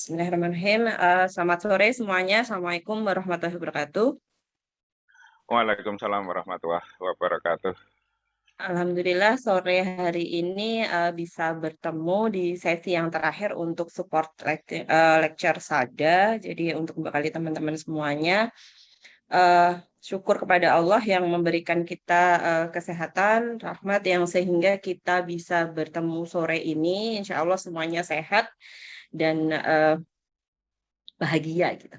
Bismillahirrahmanirrahim. Selamat sore semuanya. Assalamualaikum warahmatullahi wabarakatuh. Waalaikumsalam warahmatullahi wabarakatuh. Alhamdulillah sore hari ini bisa bertemu di sesi yang terakhir untuk support lecture Sada. Jadi untuk bekali teman-teman semuanya, eh, syukur kepada Allah yang memberikan kita kesehatan, rahmat yang sehingga kita bisa bertemu sore ini. Insya Allah semuanya sehat dan bahagia gitu.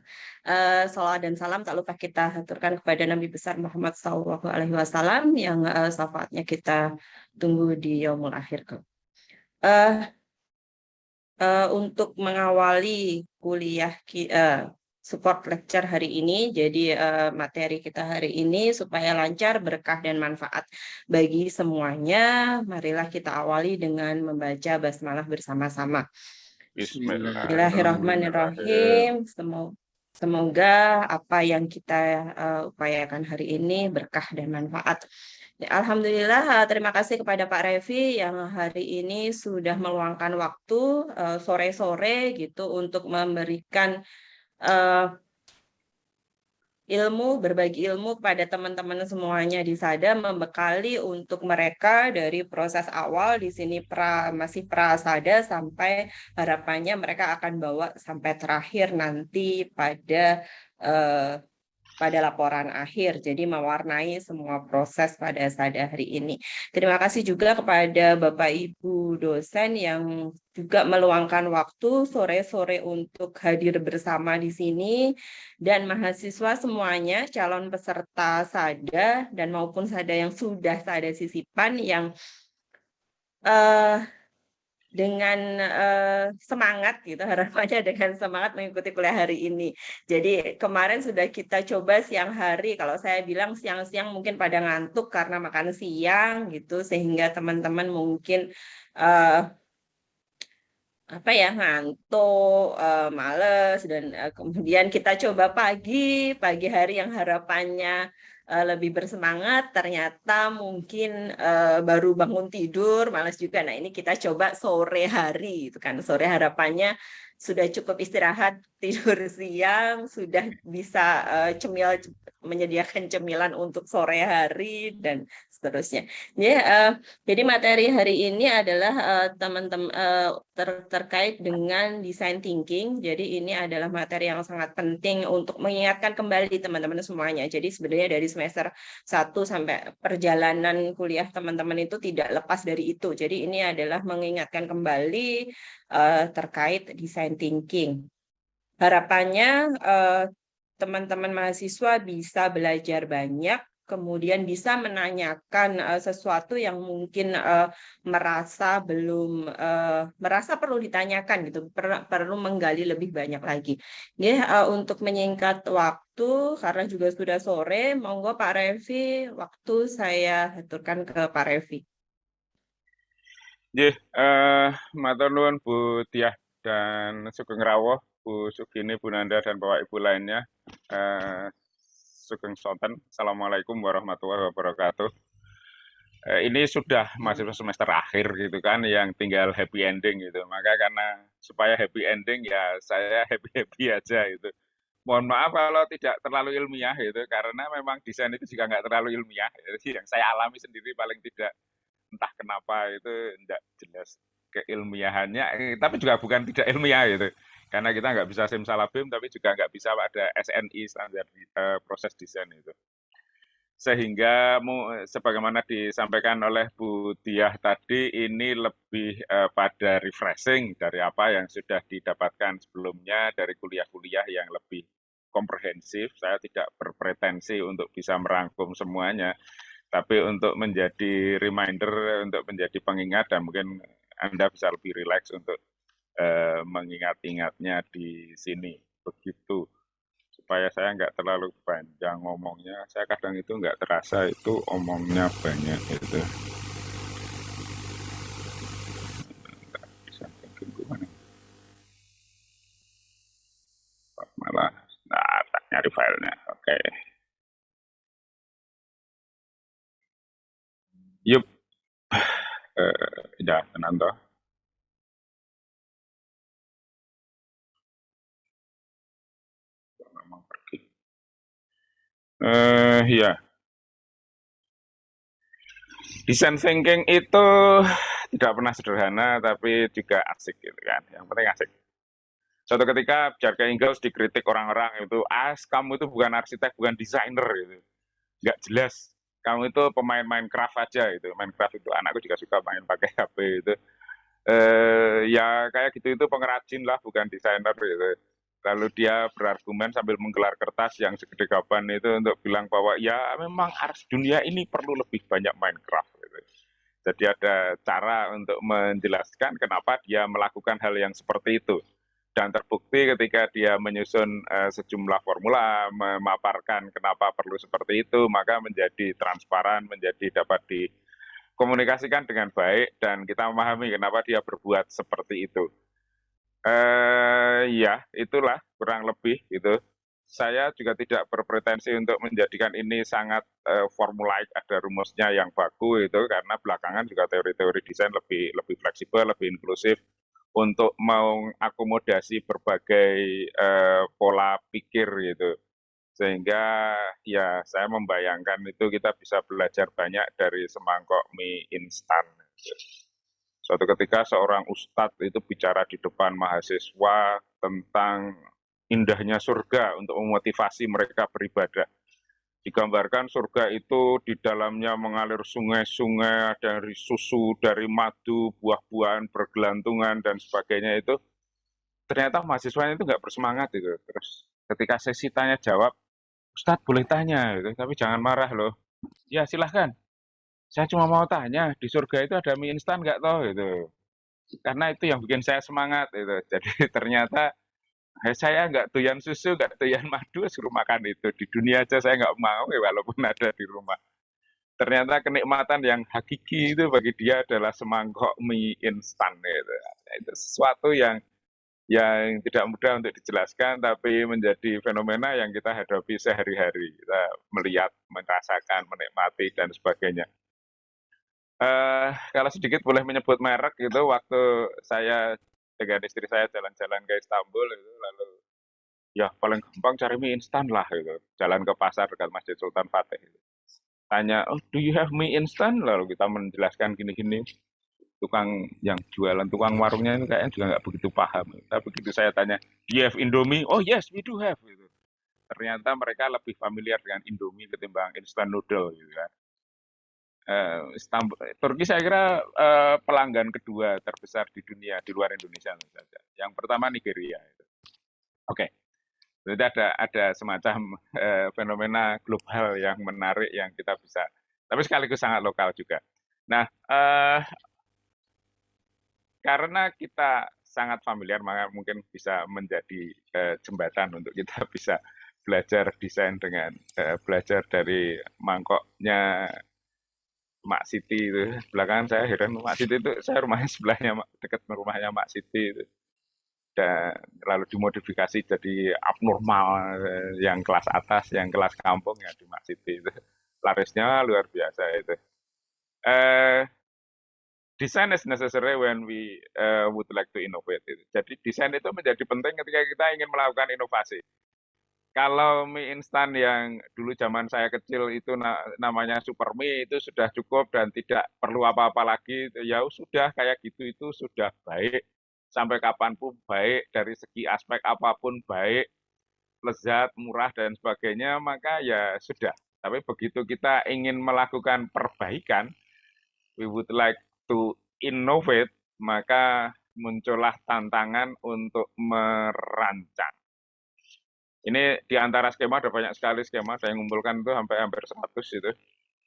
Salawat dan salam tak lupa kita haturkan kepada Nabi besar Muhammad SAW yang syafaatnya kita tunggu di yaumul akhir. Eh, untuk mengawali kuliah support lecture hari ini, jadi materi kita hari ini supaya lancar, berkah dan manfaat bagi semuanya, marilah kita awali dengan membaca basmalah bersama-sama. Bismillahirrahmanirrahim. Bismillahirrahmanirrahim. Semoga apa yang kita upayakan hari ini berkah dan manfaat. Ya, Alhamdulillah, terima kasih kepada Pak Revi yang hari ini sudah meluangkan waktu sore-sore gitu untuk memberikan eh, berbagi ilmu kepada teman-teman semuanya di Sada, membekali untuk mereka dari proses awal di sini masih Sada sampai harapannya mereka akan bawa sampai terakhir nanti eh, pada laporan akhir. Jadi mewarnai semua proses pada Sada hari ini. Terima kasih juga kepada Bapak Ibu dosen yang juga meluangkan waktu sore-sore untuk hadir bersama di sini dan mahasiswa semuanya, calon peserta Sada dan maupun Sada yang sudah Sada sisipan yang eh, dengan semangat gitu harapannya dengan semangat mengikuti kuliah hari ini. Jadi kemarin sudah kita coba siang hari, kalau saya bilang siang-siang mungkin pada ngantuk karena makan siang gitu sehingga teman-teman mungkin eh, apa ya ngantuk, males dan kemudian kita coba pagi hari yang harapannya lebih bersemangat, ternyata mungkin baru bangun tidur, malas juga. Nah ini kita coba sore hari, itu kan sore harapannya sudah cukup istirahat, tidur siang, sudah bisa cemil menyediakan cemilan untuk sore hari dan seterusnya. Ya, jadi materi hari ini adalah teman-teman terkait dengan design thinking. Jadi ini adalah materi yang sangat penting untuk mengingatkan kembali teman-teman semuanya. Jadi sebenarnya dari semester 1 sampai perjalanan kuliah teman-teman itu tidak lepas dari itu. Jadi ini adalah mengingatkan kembali terkait design thinking. Harapannya teman-teman mahasiswa bisa belajar banyak, kemudian bisa menanyakan sesuatu yang mungkin merasa perlu ditanyakan gitu, perlu menggali lebih banyak lagi. Ya, untuk menyingkat waktu karena juga sudah sore, monggo Pak Revi, waktu saya aturkan ke Pak Revi. Nggih, matur nuwun Bu Diah dan Sugeng Rawuh, Bu Sugini, Bu Nanda dan Bapak Ibu lainnya. Sugeng Sonten. Assalamualaikum warahmatullahi wabarakatuh. Ini sudah masih semester akhir gitu kan, yang tinggal happy ending gitu. Maka karena supaya happy ending ya saya happy-happy aja gitu. Mohon maaf kalau tidak terlalu ilmiah gitu, karena memang desain itu juga nggak terlalu ilmiah. Jadi yang saya alami sendiri paling tidak entah kenapa itu tidak jelas keilmiahannya, tapi juga bukan tidak ilmiah gitu. Karena kita nggak bisa simsalabim, tapi juga nggak bisa ada SNI standar proses desain itu. Sehingga sebagaimana disampaikan oleh Bu Diah tadi, ini lebih pada refreshing dari apa yang sudah didapatkan sebelumnya dari kuliah-kuliah yang lebih komprehensif. Saya tidak berpretensi untuk bisa merangkum semuanya, tapi untuk menjadi reminder, untuk menjadi pengingat, dan mungkin Anda bisa lebih rileks untuk mengingat-ingatnya di sini. Begitu, supaya saya nggak terlalu panjang ngomongnya. Saya kadang itu nggak terasa itu omongnya banyak gitu. Malah, nah, tak nyari filenya. Oke. Yup, ya, tenang toh. memang pergi. Ya, design thinking itu tidak pernah sederhana, tapi juga asik gitu kan. Yang penting asik. Suatu ketika Bjarke Ingels dikritik orang-orang itu, kamu itu bukan arsitek, bukan desainer gitu. Nggak jelas. Kamu itu pemain Minecraft aja itu. Minecraft itu anakku juga suka main pakai HP itu. Ya kayak gitu itu pengrajin lah, bukan desainer gitu. Lalu dia berargumen sambil menggelar kertas yang segede gaban itu untuk bilang bahwa ya memang dunia ini perlu lebih banyak Minecraft gitu. Jadi ada cara untuk menjelaskan kenapa dia melakukan hal yang seperti itu. Dan terbukti ketika dia menyusun sejumlah formula, memaparkan kenapa perlu seperti itu, maka menjadi transparan, menjadi dapat dikomunikasikan dengan baik, dan kita memahami kenapa dia berbuat seperti itu. Ya, itulah kurang lebih gitu. Saya juga tidak berpretensi untuk menjadikan ini sangat formulaik, ada rumusnya yang baku itu, karena belakangan juga teori-teori desain lebih fleksibel, lebih inklusif untuk mengakomodasi berbagai pola pikir gitu. Sehingga ya saya membayangkan itu kita bisa belajar banyak dari semangkok mie instan. Suatu ketika seorang ustadz itu bicara di depan mahasiswa tentang indahnya surga untuk memotivasi mereka beribadah. Digambarkan surga itu di dalamnya mengalir sungai-sungai dari susu, dari madu, buah-buahan bergelantungan dan sebagainya itu. Ternyata mahasiswanya itu nggak bersemangat itu. Terus ketika sesi tanya jawab, Ustadz boleh tanya, gitu, tapi jangan marah loh. Ya silahkan, saya cuma mau tanya, di surga itu ada mie instan nggak toh gitu. Karena itu yang bikin saya semangat gitu. Jadi ternyata saya nggak doyan susu, nggak doyan madu, suruh makan itu. Di dunia aja saya nggak mau, ya, walaupun ada di rumah. Ternyata kenikmatan yang hakiki itu bagi dia adalah semangkok mie instan gitu. Itu sesuatu yang tidak mudah untuk dijelaskan, tapi menjadi fenomena yang kita hadapi sehari-hari. Kita melihat, merasakan, menikmati, dan sebagainya. Kalau sedikit boleh menyebut merek gitu, waktu saya dengan istri saya jalan-jalan ke Istanbul itu, lalu ya paling gampang cari mie instan lah gitu. Jalan ke pasar dekat Masjid Sultan Fatih. Gitu. Tanya, oh do you have mie instan? Lalu kita menjelaskan gini-gini. Tukang yang jualan, tukang warungnya ini kayaknya juga nggak begitu paham. Tapi begitu saya tanya, do you have Indomie? Oh yes, we do have. Gitu. Ternyata mereka lebih familiar dengan Indomie ketimbang instant noodle gitu kan. Turki saya kira pelanggan kedua terbesar di dunia di luar Indonesia saja. Yang pertama Nigeria. Oke, jadi ada semacam fenomena global yang menarik yang kita bisa, tapi sekaligus sangat lokal juga. Nah, karena kita sangat familiar, maka mungkin bisa menjadi jembatan untuk kita bisa belajar desain dengan belajar dari mangkoknya Mak Siti itu. Belakangan saya heran, Mak Siti itu saya rumahnya sebelahnya dekat rumahnya Mak Siti itu. Dan lalu dimodifikasi jadi abnormal, yang kelas atas, yang kelas kampung ya di Mak Siti itu. Larisnya luar biasa itu. Eh, Design is necessary when we would like to innovate. Itu. Jadi desain itu menjadi penting ketika kita ingin melakukan inovasi. Kalau mie instan yang dulu zaman saya kecil itu namanya super mie itu sudah cukup dan tidak perlu apa-apa lagi, ya sudah kayak gitu itu sudah baik sampai kapanpun baik dari segi aspek apapun baik, lezat, murah dan sebagainya maka ya sudah. Tapi begitu kita ingin melakukan perbaikan, we would like to innovate, maka muncullah tantangan untuk merancang. Ini di antara skema ada banyak sekali skema, saya mengumpulkan itu sampai hampir 100 itu.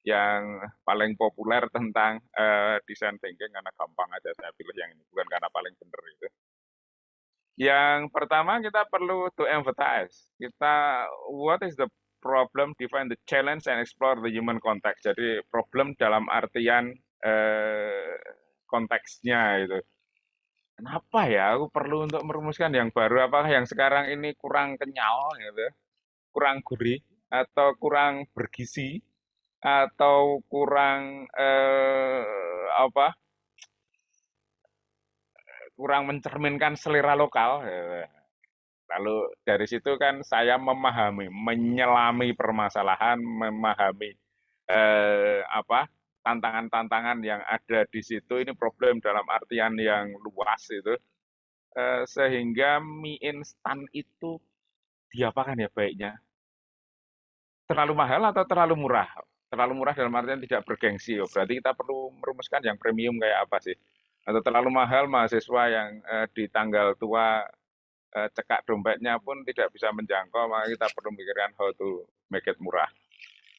Yang paling populer tentang design thinking karena gampang aja saya pilih yang ini, bukan karena paling benar itu. Yang pertama kita perlu to empathize. What is the problem, define the challenge and explore the human context. Jadi problem dalam artian konteksnya itu. Kenapa ya aku perlu untuk merumuskan yang baru? Apakah yang sekarang ini kurang kenyal gitu? Kurang gurih atau kurang bergizi atau kurang apa kurang mencerminkan selera lokal Lalu dari situ kan saya memahami, menyelami permasalahan, memahami apa tantangan-tantangan yang ada di situ. Ini problem dalam artian yang luas itu, sehingga mie instan itu diapakan ya baiknya? Terlalu mahal atau terlalu murah? Terlalu murah dalam artian tidak bergengsi. Oh, berarti kita perlu merumuskan yang premium kayak apa sih? Atau terlalu mahal mahasiswa yang di tanggal tua cekak dompetnya pun tidak bisa menjangkau, maka kita perlu memikirkan how to make it murah.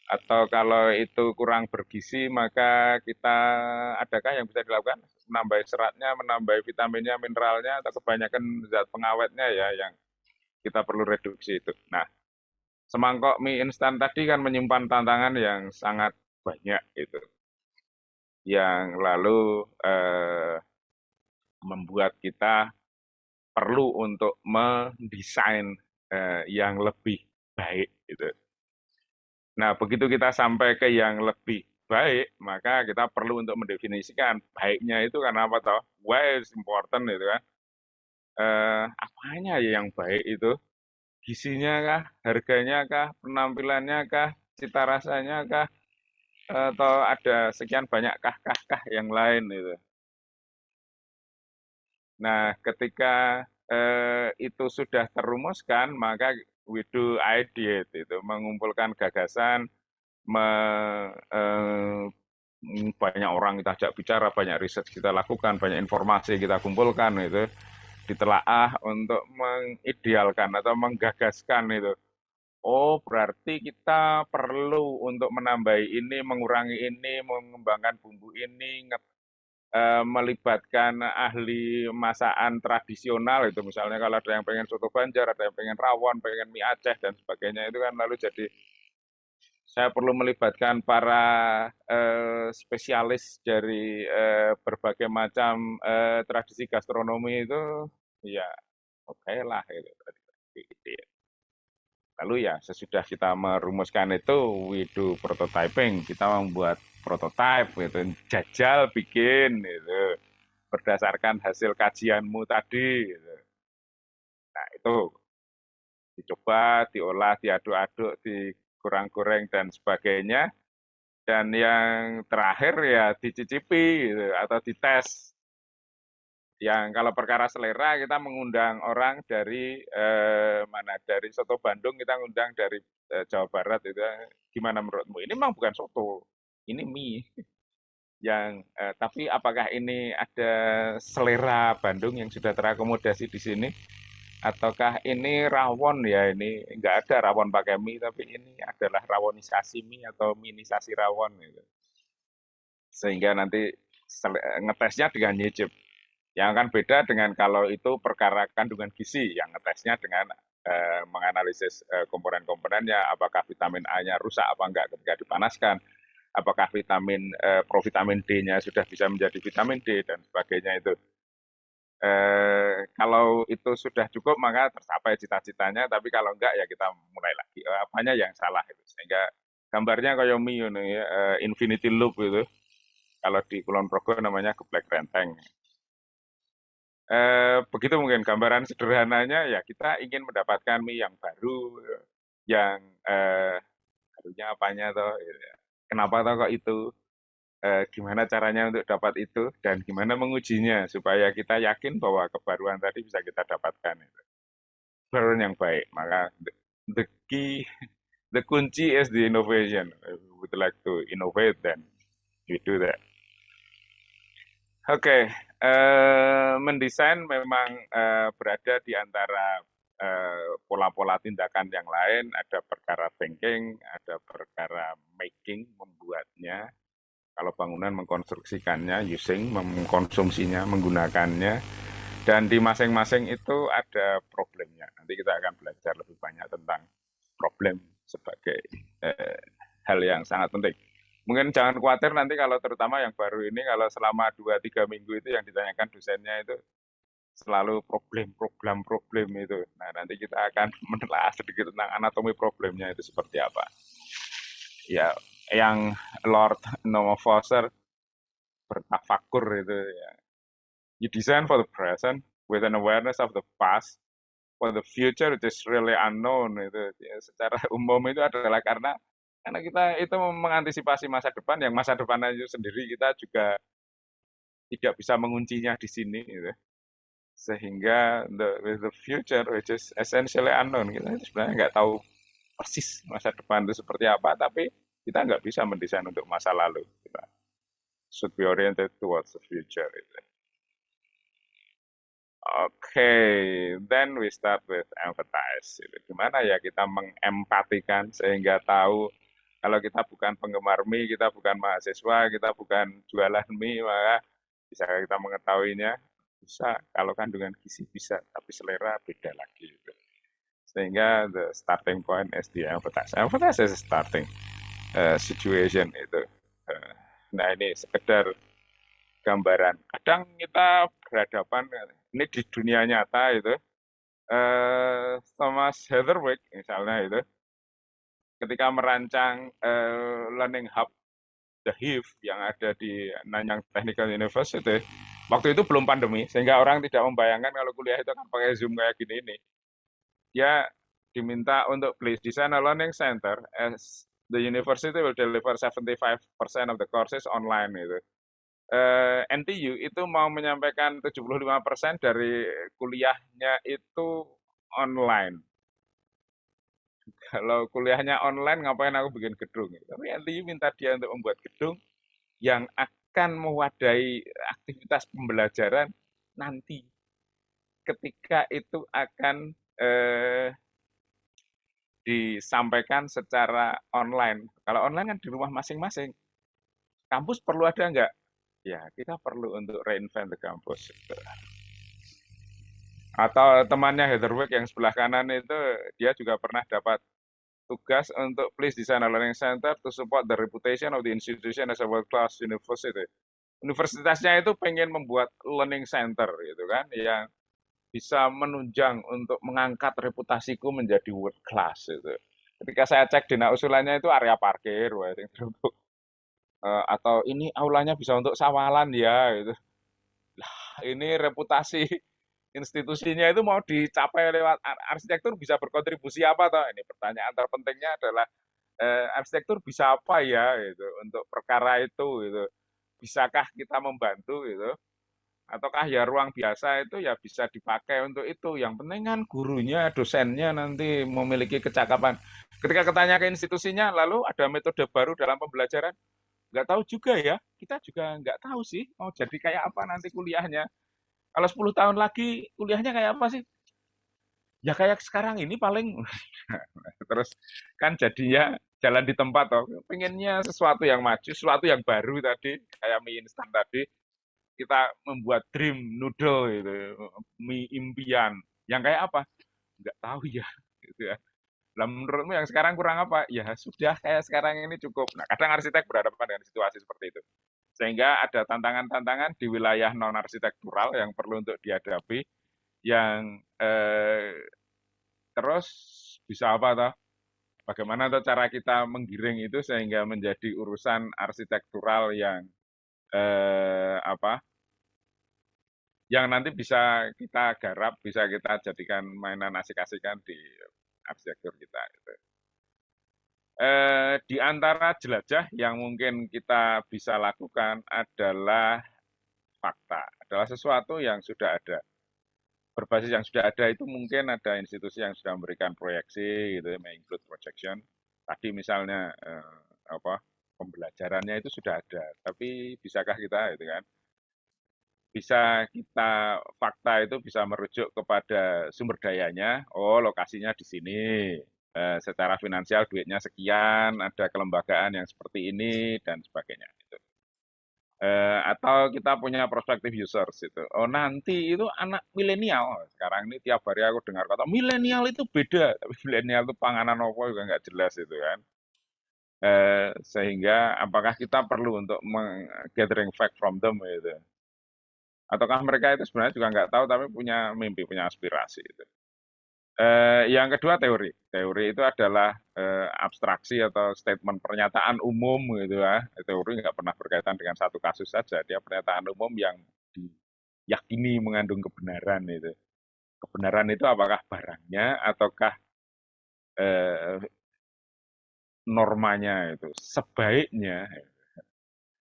Atau kalau itu kurang bergizi, maka kita adakah yang bisa dilakukan? Menambah seratnya, menambah vitaminnya, mineralnya, atau kebanyakan zat pengawetnya ya yang kita perlu reduksi itu. Nah, semangkok mie instan tadi kan menyimpan tantangan yang sangat banyak itu, yang lalu membuat kita perlu untuk mendesain yang lebih baik gitu. Nah, begitu kita sampai ke yang lebih baik, maka kita perlu untuk mendefinisikan baiknya itu karena apa toh? Why is important itu kan? Apanya ya yang baik itu? Gizinya kah? Harganya kah? Penampilannya kah? Cita rasanya kah? Atau ada sekian banyak kah yang lain itu. Nah, ketika itu sudah terumuskan, maka we do ideate itu, mengumpulkan gagasan, banyak orang kita ajak bicara, banyak riset kita lakukan, banyak informasi kita kumpulkan itu, ditelaah untuk mengidealkan atau menggagaskan itu. Oh, berarti kita perlu untuk menambah ini, mengurangi ini, mengembangkan bumbu ini, melibatkan ahli masakan tradisional itu. Misalnya kalau ada yang pengen soto Banjar, ada yang pengen rawon, pengen mie Aceh dan sebagainya itu kan lalu jadi saya perlu melibatkan para spesialis dari berbagai macam tradisi gastronomi itu, ya oke lah itu. Lalu ya sesudah kita merumuskan itu, we do prototyping, kita membuat prototype gitu, jajal bikin gitu, berdasarkan hasil kajianmu tadi. Gitu. Nah itu dicoba, diolah, diaduk-aduk, dikurang-goreng dan sebagainya. Dan yang terakhir ya dicicipi gitu, atau dites. Yang kalau perkara selera kita mengundang orang dari mana, dari soto Bandung kita ngundang dari Jawa Barat itu, gimana menurutmu? Ini memang bukan soto, ini mie yang tapi apakah ini ada selera Bandung yang sudah terakomodasi di sini? Ataukah ini rawon ya, ini nggak ada rawon pakai mie, tapi ini adalah rawonisasi mie atau minisasi rawon gitu. Sehingga nanti ngetesnya dengan nyicip. Yang akan beda dengan kalau itu perkara kandungan gizi, yang ngetesnya dengan menganalisis komponen-komponennya, apakah vitamin A-nya rusak apa enggak ketika dipanaskan, apakah vitamin provitamin D-nya sudah bisa menjadi vitamin D dan sebagainya itu. Kalau itu sudah cukup maka tercapai cita-citanya, tapi kalau enggak ya kita mulai lagi. Apanya yang salah itu, sehingga gambarnya kayak mie ya, infinity loop itu. Kalau di Kulon Progo namanya geblek renteng. Begitu mungkin gambaran sederhananya, ya kita ingin mendapatkan mie yang baru, yang barunya apanya toh, gitu ya. Kenapa toh kok itu, gimana caranya untuk dapat itu, dan gimana mengujinya supaya kita yakin bahwa kebaruan tadi bisa kita dapatkan itu. Kebaruan yang baik, maka the key, the kunci is the innovation. If we would like to innovate, then we do that. Oke, mendesain memang berada di antara pola-pola tindakan yang lain, ada perkara thinking, ada perkara making, membuatnya. Kalau bangunan mengkonstruksikannya, using, mengkonsumsinya, menggunakannya, dan di masing-masing itu ada problemnya. Nanti kita akan belajar lebih banyak tentang problem sebagai hal yang sangat penting. Mungkin jangan khawatir nanti kalau terutama yang baru ini, kalau selama 2-3 minggu itu yang ditanyakan dosennya itu selalu problem itu. Nah, nanti kita akan menelaah sedikit tentang anatomi problemnya itu seperti apa. Ya, yang Lord Norman Foster bertafakur itu ya. You design for the present with an awareness of the past for the future it is really unknown itu ya, secara umum itu adalah karena kita itu mengantisipasi masa depan yang masa depan itu sendiri kita juga tidak bisa menguncinya di sini gitu. Sehingga the future which is essentially unknown kita itu sebenarnya nggak tahu persis masa depan itu seperti apa, tapi kita nggak bisa mendesain untuk masa lalu. Kita should be oriented towards the future. Gitu. Oke, then we start with empathize. Gitu. Gimana ya kita mengempatikan sehingga tahu kalau kita bukan penggemar mie, kita bukan mahasiswa, kita bukan jualan mie, maka bisa kita mengetahuinya. Bisa, kalau kandungan gizi bisa, tapi selera beda lagi. Gitu. Sehingga the starting point is the empathize. Empathize is starting situation itu. Nah ini sekedar gambaran. Kadang kita berhadapan ini di dunia nyata itu. Thomas Heatherwick misalnya itu, ketika merancang Learning Hub The Hive yang ada di Nanyang Technical University, waktu itu belum pandemi, sehingga orang tidak membayangkan kalau kuliah itu akan pakai Zoom kayak gini ini. Dia diminta untuk please design a learning center as the university will deliver 75% of the courses online gitu. NTU itu mau menyampaikan 75% dari kuliahnya itu online. Kalau kuliahnya online ngapain aku bikin gedung? Tapi NTU minta dia untuk membuat gedung yang akan mewadahi aktivitas pembelajaran nanti ketika itu akan disampaikan secara online. Kalau online kan di rumah masing-masing. Kampus perlu ada nggak? Ya, kita perlu untuk reinvent the campus. Atau temannya Heatherwick yang sebelah kanan itu, dia juga pernah dapat tugas untuk please design a learning center to support the reputation of the institution as a world-class university. Universitasnya itu pengen membuat learning center gitu kan, yang bisa menunjang untuk mengangkat reputasiku menjadi world class itu. Ketika saya cek di usulannya itu area parkir, untuk atau ini aulanya bisa untuk sawalan ya gitu. Ini reputasi institusinya itu mau dicapai lewat arsitektur bisa berkontribusi apa toh? Ini pertanyaan terpentingnya adalah arsitektur bisa apa ya gitu untuk perkara itu gitu. Bisakah kita membantu gitu? Ataukah ya ruang biasa itu ya bisa dipakai untuk itu. Yang penting kan gurunya, dosennya nanti memiliki kecakapan. Ketika ketanya ke institusinya, lalu ada metode baru dalam pembelajaran, nggak tahu juga ya. Kita juga nggak tahu sih mau jadi kayak apa nanti kuliahnya. Kalau 10 tahun lagi kuliahnya kayak apa sih? Ya kayak sekarang ini paling. Terus kan jadinya jalan di tempat toh. Pengennya sesuatu yang maju, sesuatu yang baru tadi, kayak mie instan tadi kita membuat dream noodle gitu, mie impian. Yang kayak apa? Nggak tahu ya. Gitu ya. Lah menurutmu yang sekarang kurang apa? Ya sudah kayak sekarang ini cukup. Nah, kadang arsitek berhadapan dengan situasi seperti itu. Sehingga ada tantangan-tantangan di wilayah non-arsitektural yang perlu untuk dihadapi, yang terus bisa apa toh? Bagaimana toh cara kita menggiring itu sehingga menjadi urusan arsitektural yang apa? Yang nanti bisa kita garap, bisa kita jadikan mainan asik-asikan di arsitektur kita. Gitu. Di antara jelajah yang mungkin kita bisa lakukan adalah fakta, adalah sesuatu yang sudah ada. Berbasis yang sudah ada itu mungkin ada institusi yang sudah memberikan proyeksi, gitu, may include projection. Tadi misalnya apa pembelajarannya itu sudah ada, tapi bisakah kita, gitu kan? Bisa kita fakta itu bisa merujuk kepada sumber dayanya. Oh, lokasinya di sini. Secara finansial duitnya sekian, ada kelembagaan yang seperti ini dan sebagainya. Gitu. Atau kita punya prospective users itu. Oh nanti itu anak milenial. Sekarang ini tiap hari aku dengar kata milenial itu beda, tapi milenial itu panganan apa juga nggak jelas itu kan. Sehingga apakah kita perlu untuk gathering fact from them gitu. Ataukah mereka itu sebenarnya juga nggak tahu tapi punya mimpi, punya aspirasi itu. Yang kedua teori. Teori itu adalah abstraksi atau statement pernyataan umum gitu ya. Teori nggak pernah berkaitan dengan satu kasus saja. Dia pernyataan umum yang diyakini mengandung kebenaran itu. kebenaran itu apakah barangnya ataukah eh, normanya itu. Sebaiknya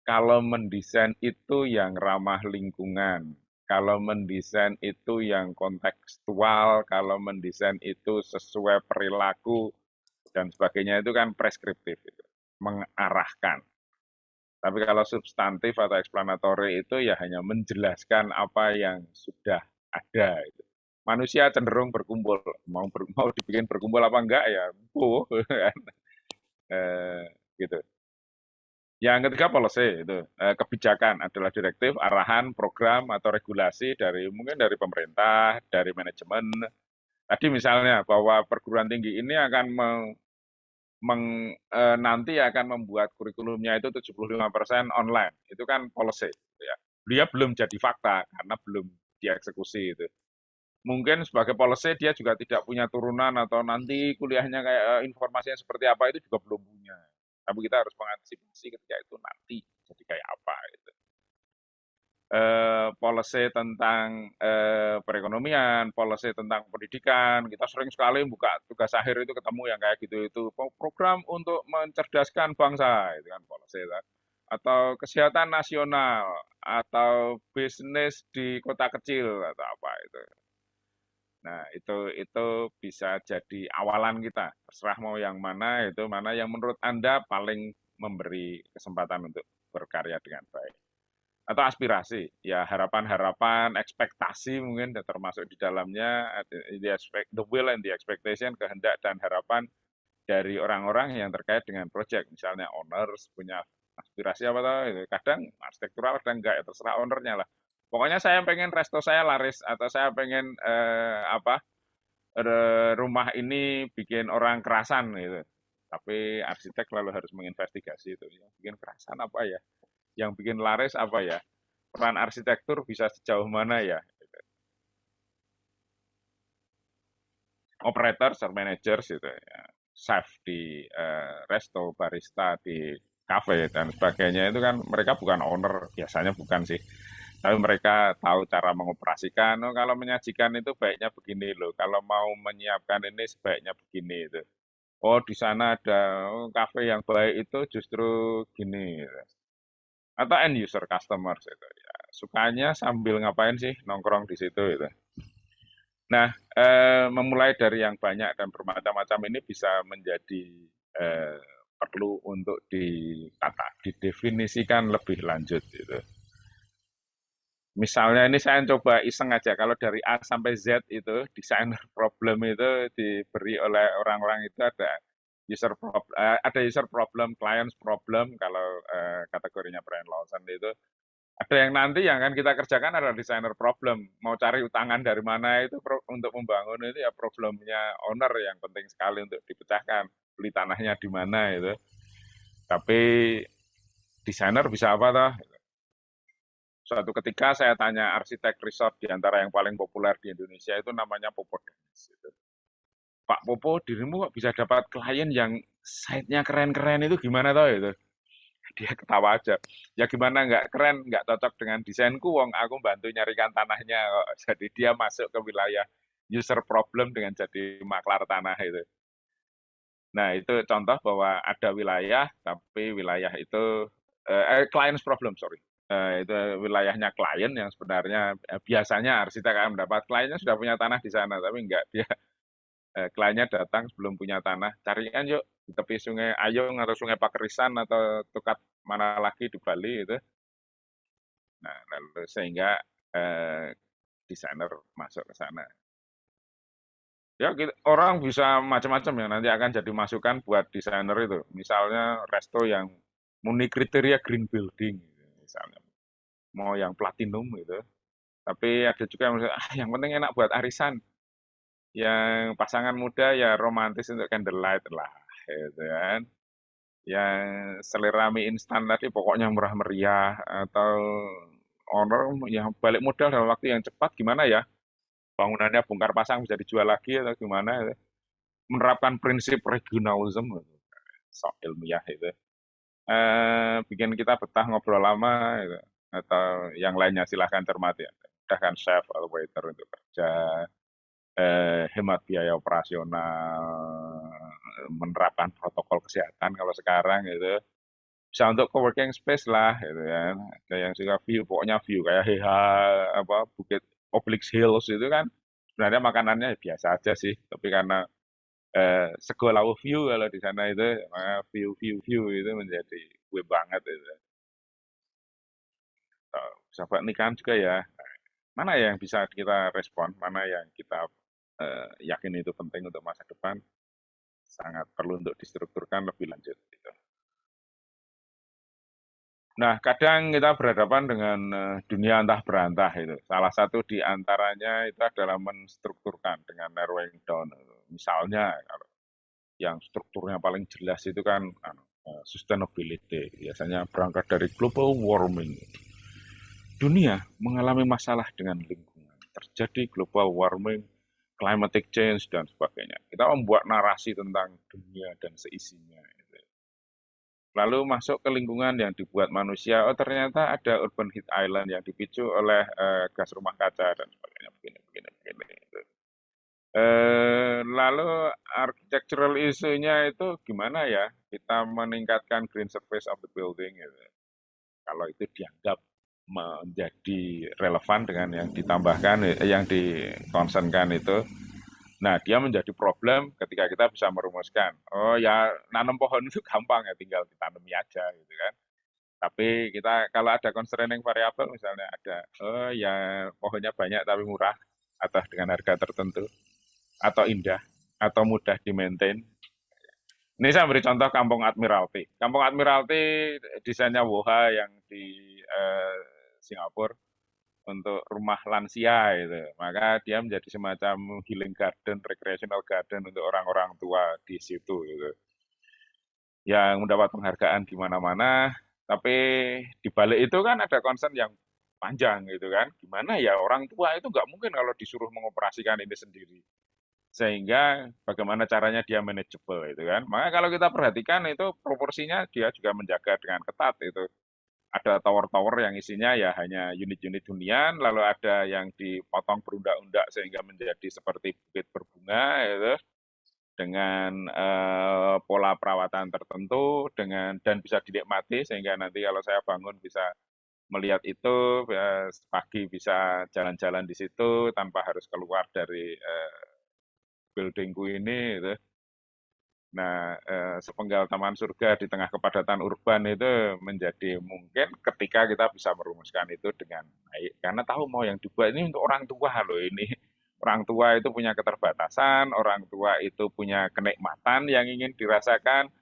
kalau mendesain itu yang ramah lingkungan, kalau mendesain itu yang kontekstual, kalau mendesain itu sesuai perilaku dan sebagainya itu kan preskriptif itu, mengarahkan. Tapi kalau substantif atau explanatory itu ya hanya menjelaskan apa yang sudah ada. Itu. Manusia cenderung berkumpul, mau dibikin berkumpul apa enggak ya, kan. Eh, gitu. Yang ketiga policy itu kebijakan adalah direktif, arahan, program atau regulasi dari mungkin dari pemerintah, dari manajemen. Tadi misalnya bahwa perguruan tinggi ini akan nanti akan membuat kurikulumnya itu 75% online. Itu kan policy. Gitu ya. Dia belum jadi fakta karena belum dieksekusi itu. Mungkin sebagai policy dia juga tidak punya turunan atau nanti kuliahnya kayak informasinya seperti apa itu juga belum punya. Tapi kita harus mengantisipasi ketika itu nanti jadi kayak apa gitu. Policy tentang perekonomian, policy tentang pendidikan, kita sering sekali buka tugas akhir itu ketemu yang kayak gitu itu program untuk mencerdaskan bangsa itu kan policy kan. Atau kesehatan nasional atau bisnis di kota kecil atau apa itu. Nah, itu bisa jadi awalan kita. Terserah mau yang mana, itu mana yang menurut Anda paling memberi kesempatan untuk berkarya dengan baik. Atau aspirasi, ya harapan-harapan, ekspektasi mungkin termasuk di dalamnya, the will and the expectation, kehendak dan harapan dari orang-orang yang terkait dengan proyek. Misalnya owners punya aspirasi apa tahu, kadang arsitektural, kadang enggak, ya terserah ownernya lah. Pokoknya saya pengen resto saya laris atau saya pengen rumah ini bikin orang kerasan gitu. Tapi arsitek lalu harus menginvestigasi itu. Yang bikin kerasan apa ya? Yang bikin laris apa ya? Peran arsitektur bisa sejauh mana ya? Operators or managers itu ya. Chef di resto, barista di cafe dan sebagainya itu kan mereka bukan owner, biasanya bukan sih. Tapi mereka tahu cara mengoperasikan. Oh, kalau menyajikan itu baiknya begini loh. Kalau mau menyiapkan ini sebaiknya begini itu. Oh, di sana ada kafe yang baik itu justru gini. Gitu. Atau end user customers itu ya. Sukanya sambil ngapain sih nongkrong di situ itu. Nah, memulai dari yang banyak dan bermacam-macam ini bisa menjadi eh, perlu untuk ditata, didefinisikan lebih lanjut gitu. Misalnya ini saya coba iseng aja, kalau dari A sampai Z itu designer problem itu diberi oleh orang-orang itu ada user problem, clients problem kalau kategorinya Brian Lawson itu. Ada yang nanti yang akan kita kerjakan adalah designer problem. Mau cari utangan dari mana itu untuk membangun itu ya problemnya owner yang penting sekali untuk dipecahkan. Beli tanahnya di mana itu. Tapi desainer bisa apa toh? Suatu ketika saya tanya arsitek resort di antara yang paling populer di Indonesia itu namanya Popo Dennis. Gitu. Pak Popo, dirimu kok bisa dapat klien yang site-nya keren-keren itu gimana toh itu? Dia ketawa aja. Ya gimana nggak keren, nggak cocok dengan desainku, wong aku bantu nyarikan tanahnya kok. Jadi dia masuk ke wilayah user problem dengan jadi maklar tanah itu. Nah itu contoh bahwa ada wilayah, tapi wilayah itu client's problem, sorry. Itu wilayahnya klien yang sebenarnya biasanya arsitek akan mendapat kliennya sudah punya tanah di sana, tapi enggak dia kliennya datang sebelum punya tanah, carikan yuk di tepi Sungai Ayung atau Sungai Pakerisan atau Tukat mana lagi di Bali itu. Nah, lalu sehingga eh, desainer masuk ke sana. Ya, orang bisa macam-macam ya nanti akan jadi masukan buat desainer itu. Misalnya resto yang muni kriteria green building, gitu, misalnya mau yang platinum gitu. Tapi ada juga yang yang penting enak buat arisan. Yang pasangan muda ya romantis untuk candlelight lah, gitu kan. Yang selera mie instan tadi pokoknya murah meriah atau owner yang balik modal dalam waktu yang cepat gimana ya? Bangunannya bongkar pasang bisa dijual lagi atau gimana? Menerapkan prinsip regionalism, sok ilmiah itu. Bikin kita betah ngobrol lama gitu. Atau yang lainnya silahkan cermati. Sedangkan chef atau waiter untuk kerja. hemat biaya operasional, menerapkan protokol kesehatan kalau sekarang gitu. Bisa untuk coworking space lah gitu kan. Ada yang suka view, pokoknya view kayak HH apa Bukit Oblix Hills itu kan sebenarnya makanannya biasa aja sih, tapi karena sego lau view kalau di sana itu, maka view itu menjadi gue banget itu. Sahabat nikahan juga ya, mana yang bisa kita respon, mana yang kita yakin itu penting untuk masa depan, sangat perlu untuk distrukturkan lebih lanjut. Gitu. Nah, kadang kita berhadapan dengan dunia antah berantah itu. Salah satu di antaranya itu adalah menstrukturkan dengan narrowing down. Misalnya, kalau yang strukturnya paling jelas itu kan sustainability. Biasanya berangkat dari global warming. Dunia mengalami masalah dengan lingkungan. Terjadi global warming, climatic change, dan sebagainya. Kita membuat narasi tentang dunia dan seisinya. Gitu. Lalu masuk ke lingkungan yang dibuat manusia, oh ternyata ada urban heat island yang dipicu oleh gas rumah kaca dan sebagainya. Begini. Gitu. Lalu architectural isunya itu gimana ya kita meningkatkan green surface of the building gitu. Kalau itu dianggap menjadi relevan dengan yang ditambahkan, yang dikonsenkan itu. Nah, dia menjadi problem ketika kita bisa merumuskan. Oh ya, nanam pohon itu gampang ya, tinggal ditanami aja gitu kan. Tapi kita kalau ada constraining variable misalnya ada, oh ya pohonnya banyak tapi murah atau dengan harga tertentu atau indah atau mudah di-maintain. Ini saya beri contoh Kampung Admiralty. Kampung Admiralty desainnya Woha yang di Singapura untuk rumah lansia itu. Maka dia menjadi semacam healing garden, recreational garden untuk orang-orang tua di situ gitu. Yang mendapat penghargaan di mana-mana, tapi di balik itu kan ada concern yang panjang gitu kan. Gimana ya orang tua itu nggak mungkin kalau disuruh mengoperasikan ini sendiri. Sehingga bagaimana caranya dia manageable itu kan. Maka kalau kita perhatikan itu proporsinya dia juga menjaga dengan ketat itu. Ada tower-tower yang isinya ya hanya unit-unit hunian, lalu ada yang dipotong berundak-undak sehingga menjadi seperti bukit berbunga itu dengan pola perawatan tertentu dengan dan bisa dinikmati sehingga nanti kalau saya bangun bisa melihat itu ya, pagi bisa jalan-jalan di situ tanpa harus keluar dari buildingku ini gitu. Nah, sepenggal taman surga di tengah kepadatan urban itu menjadi mungkin ketika kita bisa merumuskan itu dengan baik. Karena tahu mau yang dibuat ini untuk orang tua loh ini. Orang tua itu punya keterbatasan, orang tua itu punya kenikmatan yang ingin dirasakan,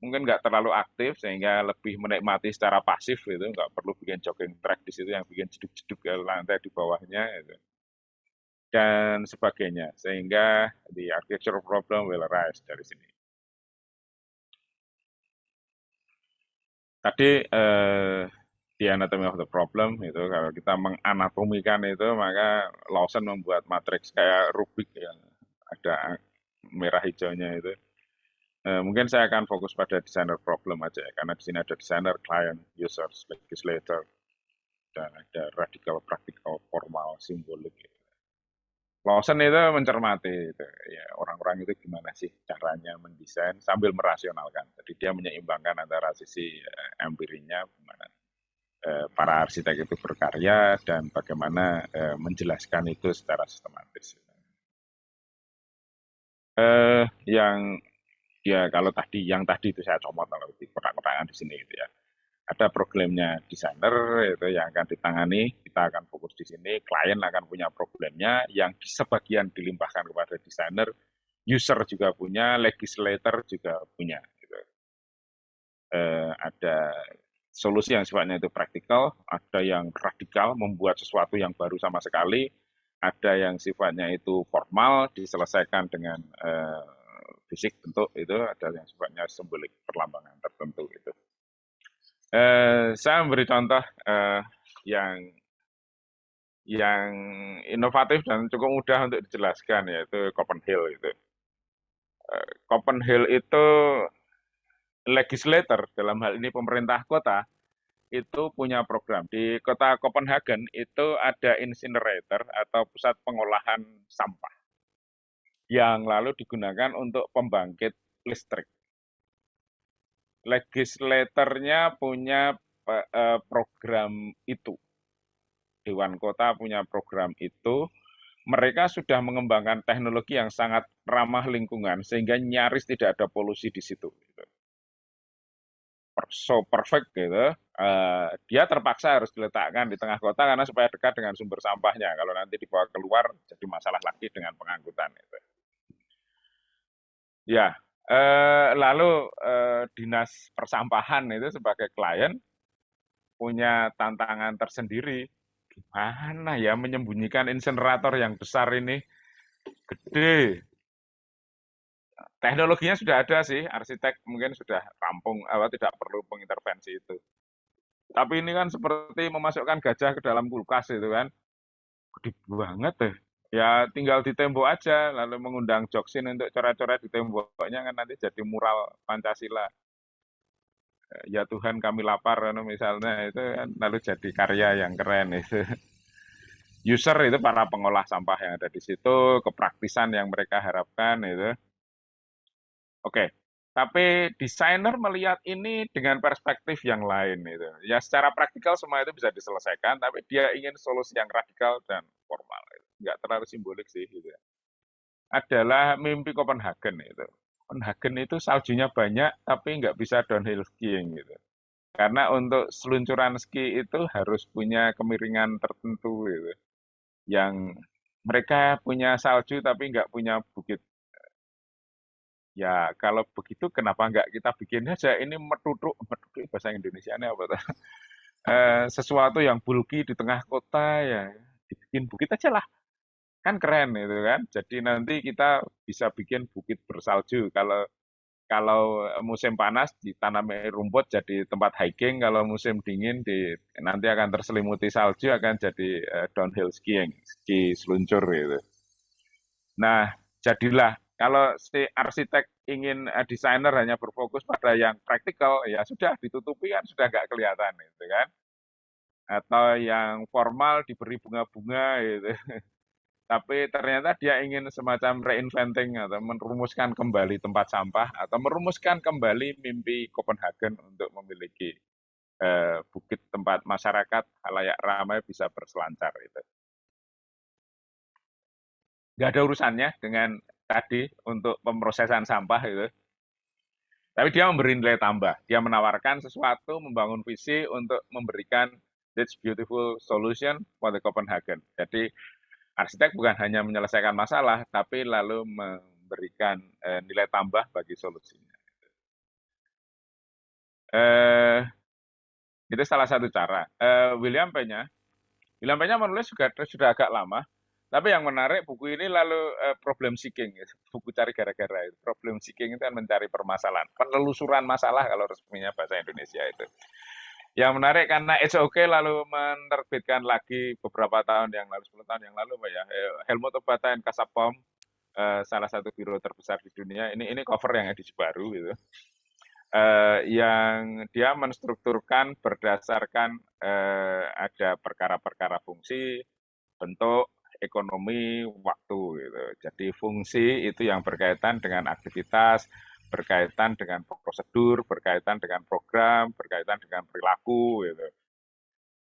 mungkin nggak terlalu aktif sehingga lebih menikmati secara pasif gitu, nggak perlu bikin jogging track di situ yang bikin jeduk-jeduk ke lantai di bawahnya gitu. Dan sebagainya. Sehingga the architectural problem will arise dari sini. Tadi di anatomy of the problem itu kalau kita menganatomikan itu maka Lawson membuat matriks kayak Rubik yang ada merah hijaunya itu. Mungkin saya akan fokus pada designer problem aja ya, karena di sini ada designer, client, users, legislator, dan ada radical, practical, formal, simbolik. Gitu. Lawson itu mencermati itu, ya, orang-orang itu gimana sih caranya mendesain sambil merasionalkan. Jadi dia menyeimbangkan antara sisi empirinya, gimana para arsitek itu berkarya dan bagaimana menjelaskan itu secara sistematis. Yang ya kalau tadi yang tadi itu saya comot kalau di kotak-kotakan di sini gitu ya. Ada problemnya desainer itu yang akan ditangani, kita akan fokus di sini, klien akan punya problemnya yang sebagian dilimpahkan kepada desainer, user juga punya, legislator juga punya. Gitu. Ada solusi yang sifatnya itu praktikal, ada yang radikal, membuat sesuatu yang baru sama sekali, ada yang sifatnya itu formal, diselesaikan dengan fisik bentuk itu, ada yang sifatnya simbolik perlambangan tertentu itu. Saya memberi contoh yang inovatif dan cukup mudah untuk dijelaskan yaitu Copenhagen itu. Copenhagen itu legislator dalam hal ini pemerintah kota itu punya program. Di kota Copenhagen itu ada incinerator atau pusat pengolahan sampah. yang lalu digunakan untuk pembangkit listrik. Legislatornya punya program itu. Dewan Kota punya program itu. Mereka sudah mengembangkan teknologi yang sangat ramah lingkungan sehingga nyaris tidak ada polusi di situ. So perfect gitu. Dia terpaksa harus diletakkan di tengah kota karena supaya dekat dengan sumber sampahnya. Kalau nanti dibawa keluar jadi masalah lagi dengan pengangkutan itu. Ya, lalu dinas persampahan itu sebagai klien punya tantangan tersendiri. Gimana ya menyembunyikan insenerator yang besar ini, gede. Teknologinya sudah ada sih, arsitek mungkin sudah rampung, tidak perlu pengintervensi itu. Tapi ini kan seperti memasukkan gajah ke dalam kulkas itu kan, gede banget deh. Ya tinggal di tembok aja, lalu mengundang Joksin untuk coret-coret di temboknya kan nanti jadi mural Pancasila. Ya Tuhan kami lapar, misalnya itu kan lalu jadi karya yang keren itu. User itu para pengolah sampah yang ada di situ, kepraktisan yang mereka harapkan itu. Oke, tapi desainer melihat ini dengan perspektif yang lain itu. Ya secara praktikal semua itu bisa diselesaikan, tapi dia ingin solusi yang radikal dan formal. Nggak terlalu simbolik sih gitu. Adalah mimpi Copenhagen itu. Copenhagen itu saljunya banyak, tapi nggak bisa downhill skiing gitu. Karena untuk seluncuran ski itu harus punya kemiringan tertentu gitu. Yang mereka punya salju tapi nggak punya bukit. Ya kalau begitu kenapa nggak kita bikin saja ini metuduk bahasa Indonesia ini apa tuh? Sesuatu yang bulky di tengah kota ya dibikin bukit aja lah. Kan keren itu kan. Jadi nanti kita bisa bikin bukit bersalju. Kalau kalau musim panas ditanami rumput jadi tempat hiking, kalau musim dingin nanti akan terselimuti salju akan jadi downhill skiing, ski seluncur gitu. Nah, jadilah kalau si arsitek ingin desainer hanya berfokus pada yang praktikal, ya sudah ditutupi kan sudah nggak kelihatan gitu kan. Atau yang formal diberi bunga-bunga gitu. Tapi ternyata dia ingin semacam reinventing atau merumuskan kembali tempat sampah atau merumuskan kembali mimpi Copenhagen untuk memiliki bukit tempat masyarakat halayak ramai bisa berselancar itu. Nggak ada urusannya dengan tadi untuk pemrosesan sampah itu. Tapi dia memberi nilai tambah. Dia menawarkan sesuatu, membangun visi untuk memberikan this beautiful solution for the Copenhagen. Jadi arsitek bukan hanya menyelesaikan masalah, tapi lalu memberikan nilai tambah bagi solusinya. Itu salah satu cara. William Penya menulis juga sudah agak lama, tapi yang menarik buku ini lalu problem seeking, buku cari gara-gara itu. Problem seeking itu kan mencari permasalahan, penelusuran masalah kalau resminya bahasa Indonesia itu. Yang menarik karena It's Okay lalu menerbitkan lagi beberapa tahun yang lalu, 10 tahun yang lalu, Pak ya, Helmut Obatain Kasapom, salah satu biro terbesar di dunia. Ini cover yang edisi baru gitu. Yang dia menstrukturkan berdasarkan ada perkara-perkara fungsi, bentuk, ekonomi, waktu gitu. Jadi fungsi itu yang berkaitan dengan aktivitas, berkaitan dengan prosedur, berkaitan dengan program, berkaitan dengan perilaku gitu.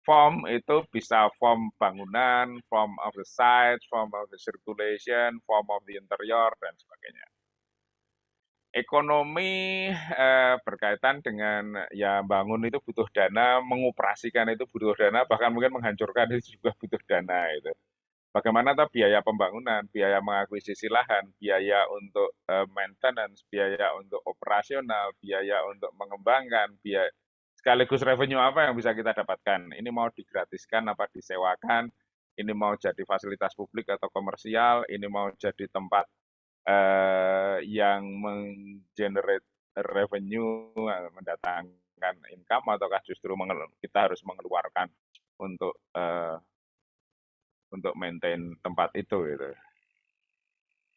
Form itu bisa form bangunan, form of the site, form of the circulation, form of the interior dan sebagainya. Ekonomi berkaitan dengan ya bangun itu butuh dana, mengoperasikan itu butuh dana, bahkan mungkin menghancurkan itu juga butuh dana itu. Bagaimana tuh biaya pembangunan, biaya mengakuisisi lahan, biaya untuk maintenance, biaya untuk operasional, biaya untuk mengembangkan, biaya sekaligus revenue apa yang bisa kita dapatkan. Ini mau digratiskan apa disewakan, ini mau jadi fasilitas publik atau komersial, ini mau jadi tempat yang menggenerate revenue, mendatangkan income, ataukah justru kita harus mengeluarkan untuk maintain tempat itu gitu.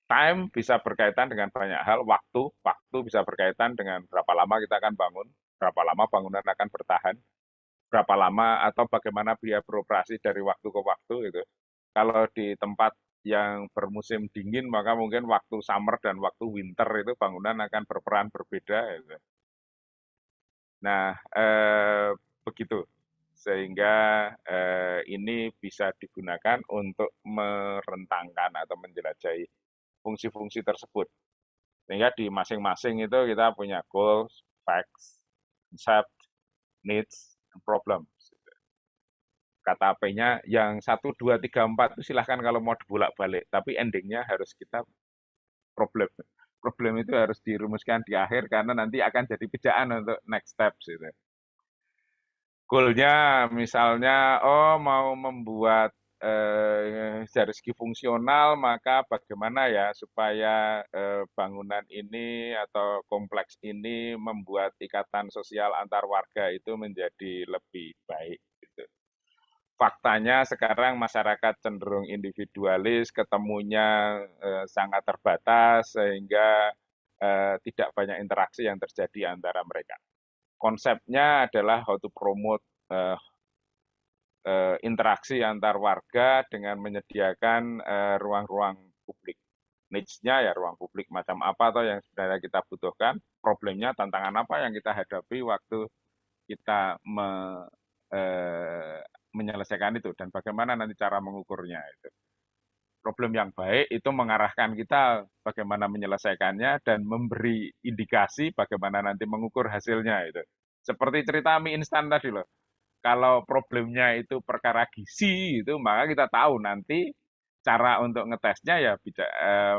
Time bisa berkaitan dengan banyak hal, waktu bisa berkaitan dengan berapa lama kita akan bangun, berapa lama bangunan akan bertahan, berapa lama atau bagaimana biaya beroperasi dari waktu ke waktu gitu. Kalau di tempat yang bermusim dingin, maka mungkin waktu summer dan waktu winter itu bangunan akan berperan berbeda. Gitu. Nah, begitu. Sehingga ini bisa digunakan untuk merentangkan atau menjelajahi fungsi-fungsi tersebut. Sehingga di masing-masing itu kita punya goals, facts, concept, needs, and problems. Kata P-nya yang 1, 2, 3, 4 itu silahkan kalau mau dibolak-balik, tapi endingnya harus kita problem. Problem itu harus dirumuskan di akhir karena nanti akan jadi pijaan untuk next steps gitu. Goalnya misalnya, oh mau membuat dari segi fungsional, maka bagaimana ya supaya bangunan ini atau kompleks ini membuat ikatan sosial antar warga itu menjadi lebih baik. Gitu. Faktanya sekarang masyarakat cenderung individualis, ketemunya sangat terbatas sehingga tidak banyak interaksi yang terjadi antara mereka. Konsepnya adalah how to promote interaksi antar warga dengan menyediakan ruang-ruang publik. Needs-nya ya ruang publik macam apa atau yang sebenarnya kita butuhkan, problemnya, tantangan apa yang kita hadapi waktu kita menyelesaikan itu dan bagaimana nanti cara mengukurnya itu. Problem yang baik itu mengarahkan kita bagaimana menyelesaikannya dan memberi indikasi bagaimana nanti mengukur hasilnya itu. Seperti cerita mie instan tadi loh. Kalau problemnya itu perkara gizi itu maka kita tahu nanti cara untuk ngetesnya ya bisa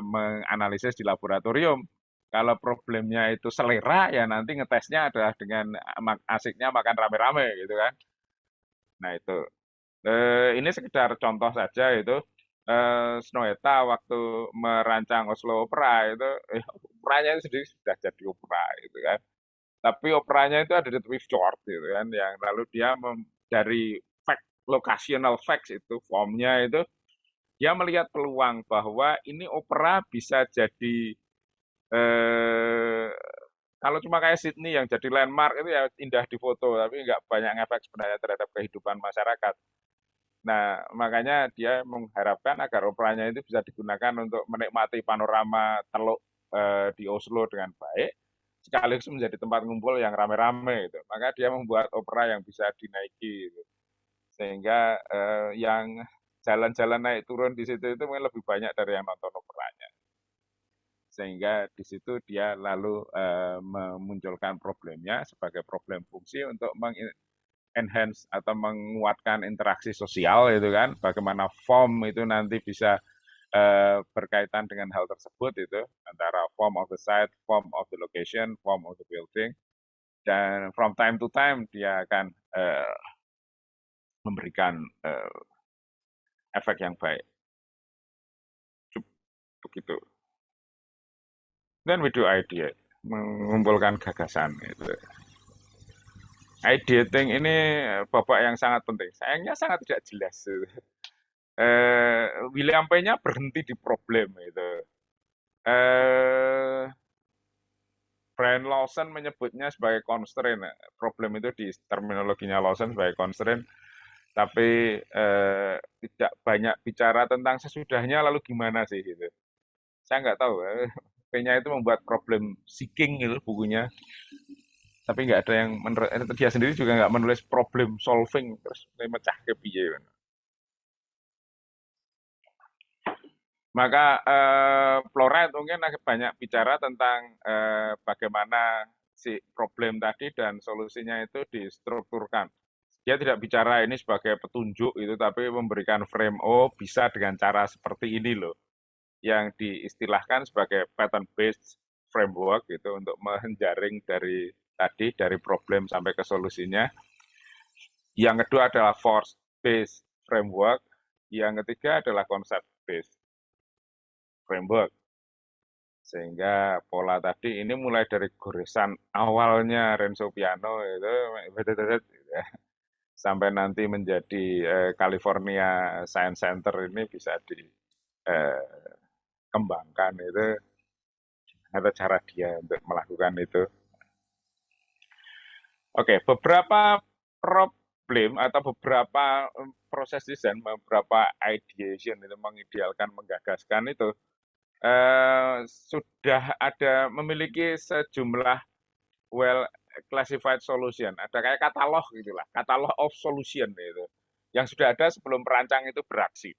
menganalisis di laboratorium. Kalau problemnya itu selera ya nanti ngetesnya adalah dengan asiknya makan rame-rame gitu kan. Nah itu ini sekedar contoh saja itu. Snoeta waktu merancang Oslo Opera itu operanya itu sendiri sudah jadi opera gitu kan. Tapi operanya itu ada di Swift Chord gitu kan, yang lalu dia dari fact, locational facts itu, formnya itu, dia melihat peluang bahwa ini opera bisa jadi, eh, kalau cuma kayak Sydney yang jadi landmark itu ya indah di foto, tapi nggak banyak ngefek sebenarnya terhadap kehidupan masyarakat. Nah, makanya dia mengharapkan agar operanya itu bisa digunakan untuk menikmati panorama teluk di Oslo dengan baik, sekaligus menjadi tempat ngumpul yang rame-rame gitu. Maka dia membuat opera yang bisa dinaiki gitu. Sehingga yang jalan-jalan naik turun di situ itu mungkin lebih banyak dari yang nonton operanya. Sehingga di situ dia lalu memunculkan problemnya sebagai problem fungsi untuk enhance atau menguatkan interaksi sosial itu kan, bagaimana form itu nanti bisa berkaitan dengan hal tersebut itu antara form of the site, form of the location, form of the building, dan from time to time dia akan memberikan efek yang baik. Begitu. Dan we do idea, mengumpulkan gagasan itu. Ideating ini babak yang sangat penting. Sayangnya sangat tidak jelas. William P-nya berhenti di problem itu. Brian Lawson menyebutnya sebagai constraint. Problem itu di terminologinya Lawson sebagai constraint, tapi tidak banyak bicara tentang sesudahnya lalu gimana sih gitu. Saya nggak tahu. P-nya itu membuat problem seeking itu bukunya, tapi nggak ada yang dia sendiri juga nggak menulis problem solving terus mecah ke piye. Maka Fluoride mungkin agak banyak bicara tentang bagaimana si problem tadi dan solusinya itu distrukturkan. Dia tidak bicara ini sebagai petunjuk itu, tapi memberikan frame, oh bisa dengan cara seperti ini loh, yang diistilahkan sebagai pattern-based framework itu untuk menjaring dari tadi, dari problem sampai ke solusinya. Yang kedua adalah force-based framework, yang ketiga adalah concept-based framework. Sehingga pola tadi ini mulai dari goresan awalnya Renzo Piano itu sampai nanti menjadi California Science Center ini bisa dikembangkan itu ada cara dia untuk melakukan itu. Oke, beberapa blame atau beberapa proses desain, beberapa ideation itu mengidealkan, menggagaskan itu sudah ada memiliki sejumlah well classified solution. Ada kayak katalog gitulah, katalog of solution itu. Yang sudah ada sebelum perancang itu beraksi.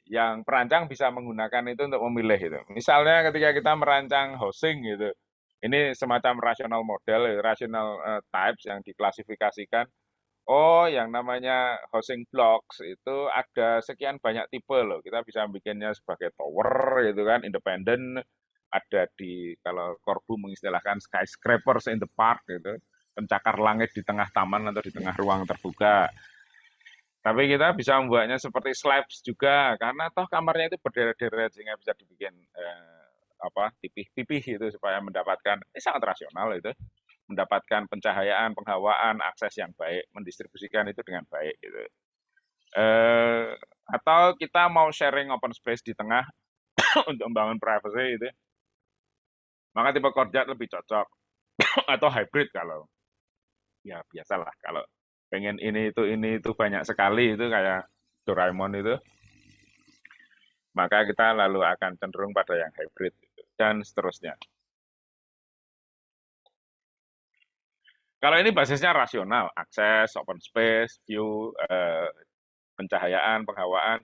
Yang perancang bisa menggunakan itu untuk memilih itu. Misalnya ketika kita merancang housing gitu, ini semacam rational model, rational types yang diklasifikasikan. Oh, yang namanya housing blocks itu ada sekian banyak tipe loh. Kita bisa bikinnya sebagai tower gitu kan, independen. Ada di, kalau Korbu mengistilahkan skyscrapers in the park gitu. Pencakar langit di tengah taman atau di tengah ruang terbuka. Tapi kita bisa membuatnya seperti slabs juga, karena toh kamarnya itu berderet-deret sehingga bisa dibikin pipih-pipih itu supaya mendapatkan, sangat rasional itu, mendapatkan pencahayaan, penghawaan, akses yang baik, mendistribusikan itu dengan baik gitu. Atau kita mau sharing open space di tengah untuk membangun privacy itu, maka tipe courtyard lebih cocok. Atau hybrid kalau ya biasalah, kalau pengen ini itu banyak sekali itu kayak Doraemon itu, maka kita lalu akan cenderung pada yang hybrid gitu, dan seterusnya. Kalau ini basisnya rasional, akses, open space, view, pencahayaan, penghawaan.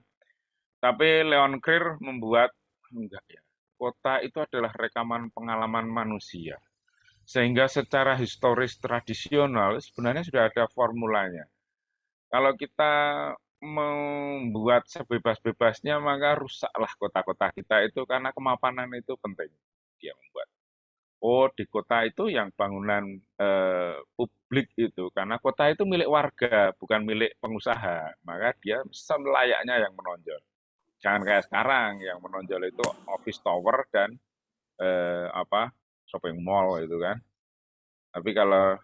Tapi Leon Krier membuat, enggak ya, kota itu adalah rekaman pengalaman manusia. Sehingga secara historis tradisional sebenarnya sudah ada formulanya. Kalau kita membuat sebebas-bebasnya, maka rusaklah kota-kota kita itu, karena kemapanan itu penting. Dia membuat. Oh, di kota itu yang bangunan publik itu, karena kota itu milik warga, bukan milik pengusaha. Maka dia selayaknya yang menonjol. Jangan kayak sekarang, yang menonjol itu office tower dan shopping mall itu kan. Tapi kalau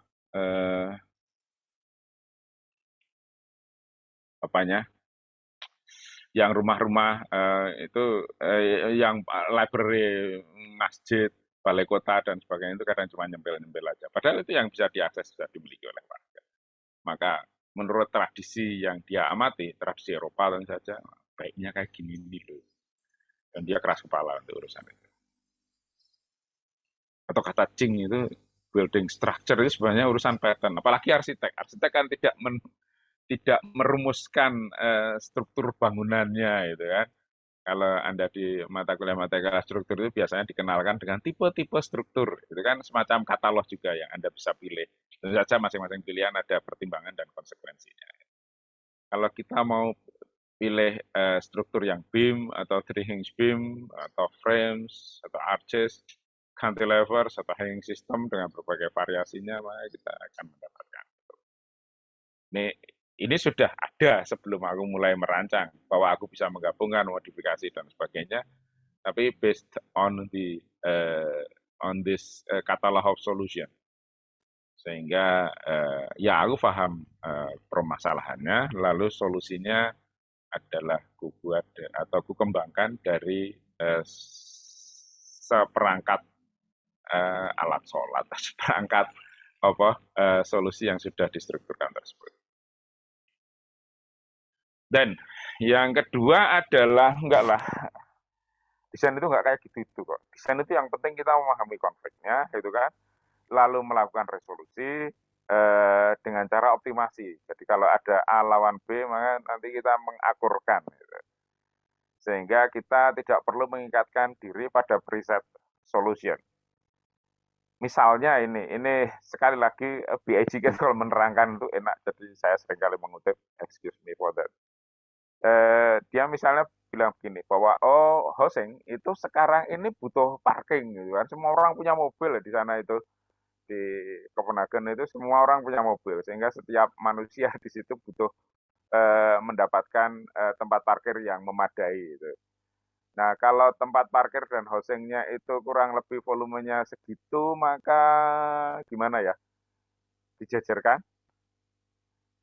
apanya, yang rumah-rumah itu yang library, masjid, balai kota dan sebagainya itu kadang cuma nyempil-nyempil aja. Padahal itu yang bisa diakses, bisa dimiliki oleh warga. Maka menurut tradisi yang dia amati, tradisi Eropa tentu saja, baiknya kayak gini nih loh. Dan dia keras kepala untuk urusan itu. Atau kata Cing itu, building structure itu sebenarnya urusan pattern. Apalagi arsitek. Arsitek kan tidak merumuskan struktur bangunannya itu kan. Kalau Anda di mata kuliah struktur itu biasanya dikenalkan dengan tipe-tipe struktur. Itu kan semacam katalog juga yang Anda bisa pilih. Tentu saja masing-masing pilihan ada pertimbangan dan konsekuensinya. Kalau kita mau pilih struktur yang beam atau three hinge beam atau frames atau arches, cantilevers atau hanging system dengan berbagai variasinya, maka kita akan mendapatkan. Ini sudah ada sebelum aku mulai merancang, bahwa aku bisa menggabungkan modifikasi dan sebagainya, tapi based on this catalog of solution. Sehingga ya aku paham permasalahannya, lalu solusinya adalah ku buat atau ku kembangkan dari seperangkat alat sholat, seperangkat solusi yang sudah distrukturkan tersebut. Dan yang kedua adalah, enggak lah, desain itu enggak kayak gitu kok. Desain itu yang penting kita memahami konfliknya, gitu kan, lalu melakukan resolusi dengan cara optimasi. Jadi kalau ada A lawan B, maka nanti kita mengakurkan. Gitu. Sehingga kita tidak perlu mengikatkan diri pada preset solution. Misalnya ini sekali lagi BIG kan kalau menerangkan itu enak, jadi saya seringkali mengutip, excuse me for that. Dia misalnya bilang begini, bahwa housing itu sekarang ini butuh parking gitu kan. Semua orang punya mobil di sana itu, di Copenhagen itu semua orang punya mobil, sehingga setiap manusia di situ butuh mendapatkan tempat parkir yang memadai gitu. Nah, kalau tempat parkir dan housingnya itu kurang lebih volumenya segitu, maka gimana ya? Dijajarkan,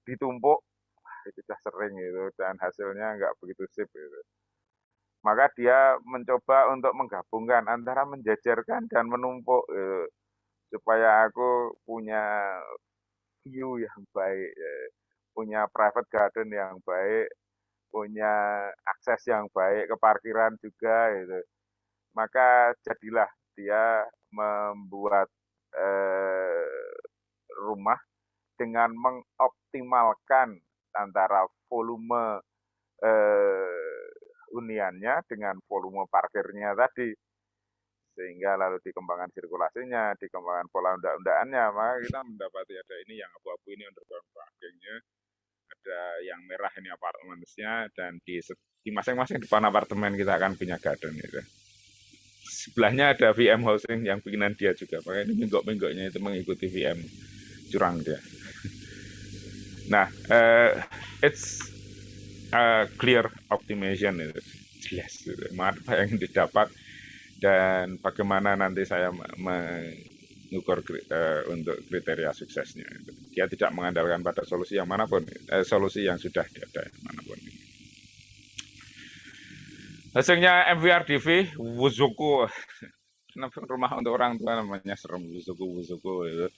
ditumpuk, itu sudah sering gitu, dan hasilnya nggak begitu sip gitu. Maka dia mencoba untuk menggabungkan antara menjajarkan dan menumpuk gitu, supaya aku punya view yang baik. punya private garden yang baik, punya akses yang baik ke parkiran juga gitu. Maka jadilah dia membuat rumah dengan mengoptimalkan antara volume huniannya dengan volume parkirnya tadi, sehingga lalu dikembangkan sirkulasinya, dikembangkan pola undang-undangannya, maka kita mendapati ada ini yang abu-abu ini underground parkingnya, ada yang merah ini apartemennya, dan di masing-masing depan apartemen kita akan punya garden gitu. Sebelahnya ada VM Housing yang bikinan dia juga, makanya minggok-minggoknya itu mengikuti VM curang dia. Nah, it's clear optimization itu jelas gitu. Apa yang didapat dan bagaimana nanti saya mengukur untuk kriteria suksesnya. Dia tidak mengandalkan pada solusi yang manapun, solusi yang sudah ada manapun. Hasilnya MVRDV Wuzuku, rumah untuk orang tua namanya serem, Wuzuku itu.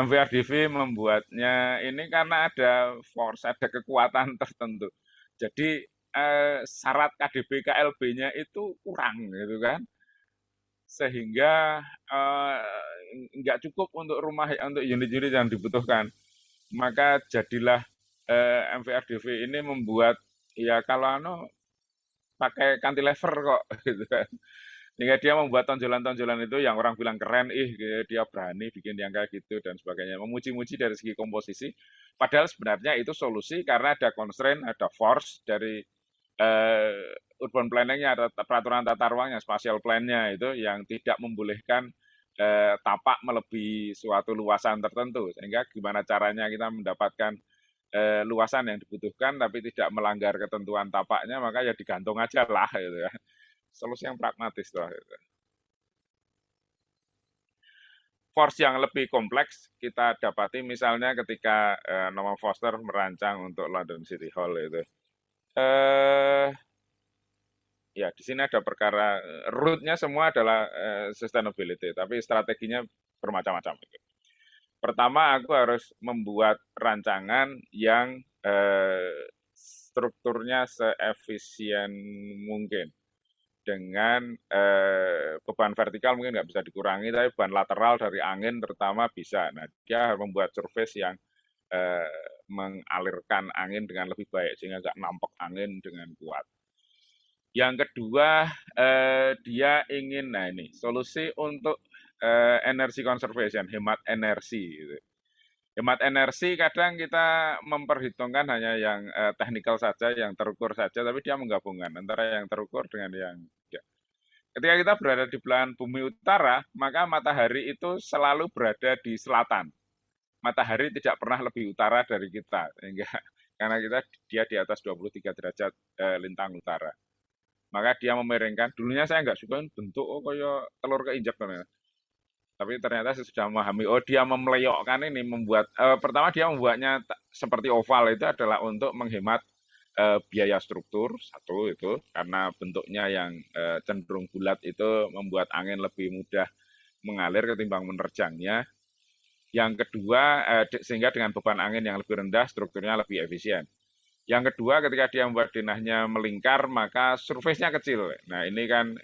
MVRDV membuatnya ini karena ada force, ada kekuatan tertentu. Jadi syarat KDB KLB-nya itu kurang gitu kan, sehingga nggak cukup untuk rumah untuk unit-unit yang dibutuhkan. Maka jadilah MVRDV ini membuat ya kalau pakai cantilever kok gitu kan. Sehingga dia membuat tonjolan-tonjolan itu yang orang bilang keren, dia berani bikin yang kayak gitu dan sebagainya. Memuji-muji dari segi komposisi. Padahal sebenarnya itu solusi karena ada constraint, ada force dari urban planning-nya, ada peraturan tata ruangnya, spatial plan-nya itu yang tidak membolehkan tapak melebihi suatu luasan tertentu. Sehingga gimana caranya kita mendapatkan luasan yang dibutuhkan tapi tidak melanggar ketentuan tapaknya, maka ya digantung aja lah gitu ya. Solusi yang pragmatis lah gitu. Force yang lebih kompleks kita dapati misalnya ketika Norman Foster merancang untuk London City Hall itu. Ya di sini ada perkara root-nya semua adalah sustainability, tapi strateginya bermacam-macam. Pertama, aku harus membuat rancangan yang strukturnya seefisien mungkin. Dengan beban vertikal mungkin nggak bisa dikurangi, tapi beban lateral dari angin terutama bisa. Nah, dia harus membuat surface yang mengalirkan angin dengan lebih baik, sehingga nggak nampok angin dengan kuat. Yang kedua, dia ingin, nah ini, solusi untuk energy conservation, hemat energi. Gitu. Hemat energi kadang kita memperhitungkan hanya yang teknikal saja, yang terukur saja, tapi dia menggabungkan antara yang terukur dengan yang tidak. Ketika kita berada di belahan bumi utara, maka matahari itu selalu berada di selatan. Matahari tidak pernah lebih utara dari kita, sehingga karena dia di atas 23 derajat lintang utara. Maka dia memiringkan. Dulunya saya nggak suka bentuk kayak telur keinjak, tapi ternyata saya sudah memahami, dia memeleokkan ini, membuat pertama dia membuatnya seperti oval, itu adalah untuk menghemat biaya struktur, satu itu karena bentuknya yang cenderung bulat itu membuat angin lebih mudah mengalir ketimbang menerjangnya. Yang kedua, sehingga dengan beban angin yang lebih rendah, strukturnya lebih efisien. Yang kedua, ketika dia membuat denahnya melingkar, maka surface-nya kecil. Nah, ini kan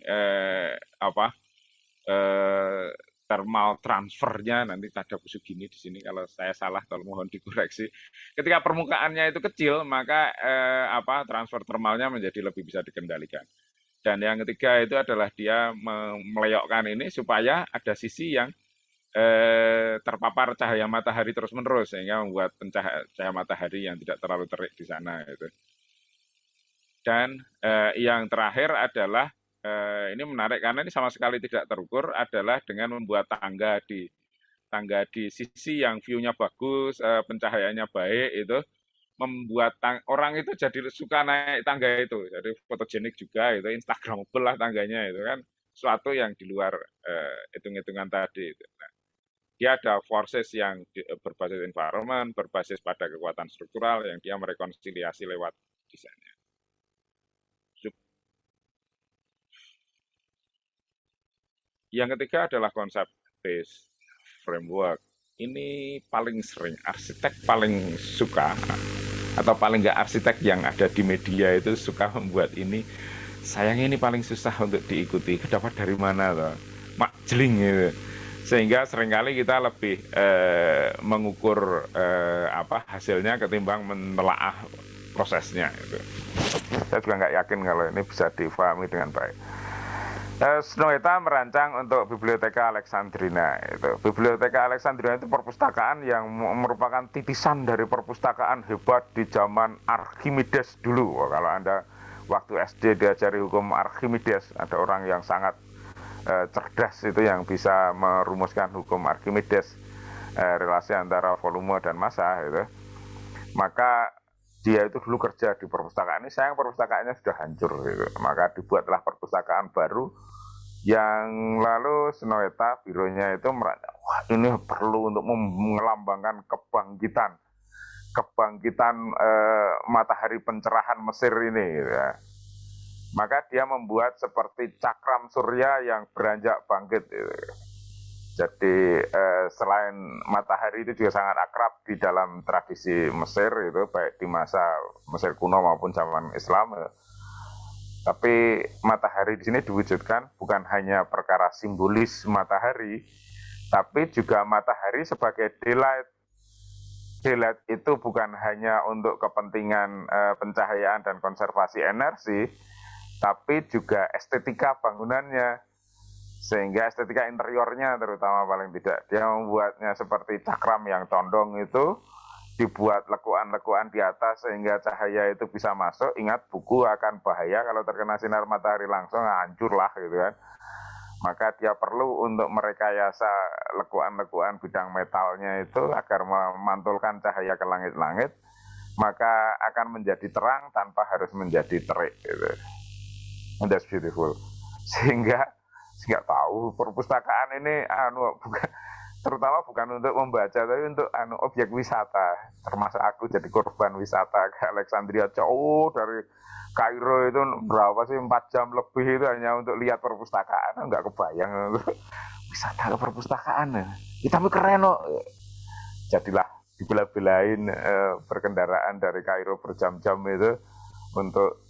thermal transfernya, nanti ada busuk gini di sini, kalau saya salah kalau mohon dikoreksi. Ketika permukaannya itu kecil, maka transfer thermalnya menjadi lebih bisa dikendalikan. Dan yang ketiga itu adalah dia meleyokkan ini supaya ada sisi yang terpapar cahaya matahari terus-menerus, sehingga membuat cahaya matahari yang tidak terlalu terik di sana. Gitu. Dan yang terakhir adalah ini menarik karena ini sama sekali tidak terukur, adalah dengan membuat tangga di sisi yang view-nya bagus, pencahayaannya baik, itu membuat orang itu jadi suka naik tangga itu, jadi fotogenik juga, itu instagramable lah tangganya, itu kan suatu yang di luar hitung-hitungan tadi. Nah, dia ada forces yang berbasis environment, berbasis pada kekuatan struktural yang dia merekonsiliasi lewat desainnya. Yang ketiga adalah konsep based framework. ini paling sering arsitek paling suka, atau paling nggak arsitek yang ada di media itu suka membuat ini. Sayangnya ini paling susah untuk diikuti. Dapat dari mana tuh? Mak jeling gitu. Sehingga seringkali kita lebih mengukur apa hasilnya ketimbang menelaah prosesnya. Gitu. Saya juga nggak yakin kalau ini bisa difahami dengan baik. Snoweta merancang untuk Biblioteka Alexandrina. Biblioteka Alexandrina itu perpustakaan yang merupakan titisan dari perpustakaan hebat di zaman Archimedes dulu. Kalau Anda waktu SD diajari hukum Archimedes, ada orang yang sangat cerdas itu yang bisa merumuskan hukum Archimedes, relasi antara volume dan massa itu. Maka dia itu dulu kerja di perpustakaan ini, sayang perpustakaannya sudah hancur gitu. Maka dibuatlah perpustakaan baru yang lalu Snoweta bironya itu merasa, wah ini perlu untuk melambangkan kebangkitan matahari pencerahan Mesir ini gitu ya. Maka dia membuat seperti cakram surya yang beranjak bangkit gitu. Jadi selain matahari itu juga sangat akrab di dalam tradisi Mesir itu, baik di masa Mesir kuno maupun zaman Islam. Tapi matahari di sini diwujudkan bukan hanya perkara simbolis matahari, tapi juga matahari sebagai daylight. Daylight itu bukan hanya untuk kepentingan pencahayaan dan konservasi energi, tapi juga estetika bangunannya. Sehingga estetika interiornya terutama paling tidak, dia membuatnya seperti cakram yang condong itu, dibuat lekuan-lekuan di atas sehingga cahaya itu bisa masuk. Ingat, buku akan bahaya kalau terkena sinar matahari langsung, hancur lah gitu kan. Maka dia perlu untuk merekayasa lekuan-lekuan bidang metalnya itu agar memantulkan cahaya ke langit-langit, maka akan menjadi terang tanpa harus menjadi terik gitu. And that's beautiful. Sehingga nggak tahu perpustakaan ini bukan, terutama bukan untuk membaca tapi untuk objek wisata, termasuk aku jadi korban wisata ke Alexandria jauh dari Kairo itu berapa sih 4 jam lebih itu hanya untuk lihat perpustakaan, nggak kebayang wisata ke perpustakaan ya. Tapi keren loh. Jadilah dibela-belain berkendaraan dari Kairo berjam-jam itu untuk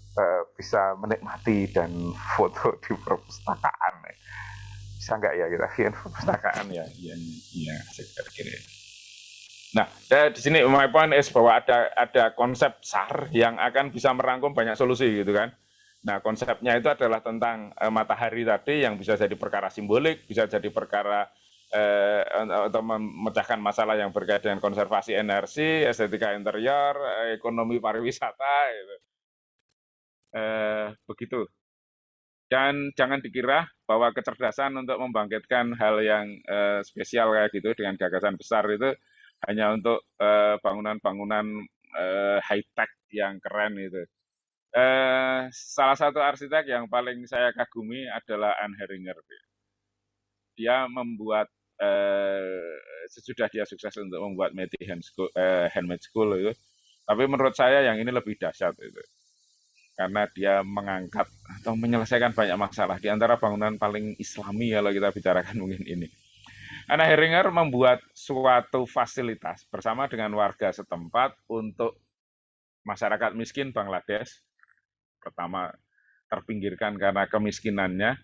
bisa menikmati dan foto di perpustakaan. Bisa nggak ya kita bikin perpustakaan ya? Iya, saya kira. Nah, di sini my point is bahwa ada konsep besar yang akan bisa merangkum banyak solusi gitu kan. Nah, konsepnya itu adalah tentang matahari tadi yang bisa jadi perkara simbolik, bisa jadi perkara untuk memecahkan masalah yang berkaitan dengan konservasi energi, estetika interior, ekonomi pariwisata, gitu. Begitu. Dan jangan dikira bahwa kecerdasan untuk membangkitkan hal yang spesial kayak gitu dengan gagasan besar itu hanya untuk bangunan-bangunan high-tech yang keren itu. Salah satu arsitek yang paling saya kagumi adalah Anne Heringer. Dia membuat sesudah dia sukses untuk membuat Handmade School itu, tapi menurut saya yang ini lebih dahsyat itu. Karena dia mengangkat atau menyelesaikan banyak masalah di antara bangunan paling islami kalau kita bicarakan mungkin ini. Anna Heringer membuat suatu fasilitas bersama dengan warga setempat untuk masyarakat miskin Bangladesh. Pertama, terpinggirkan karena kemiskinannya.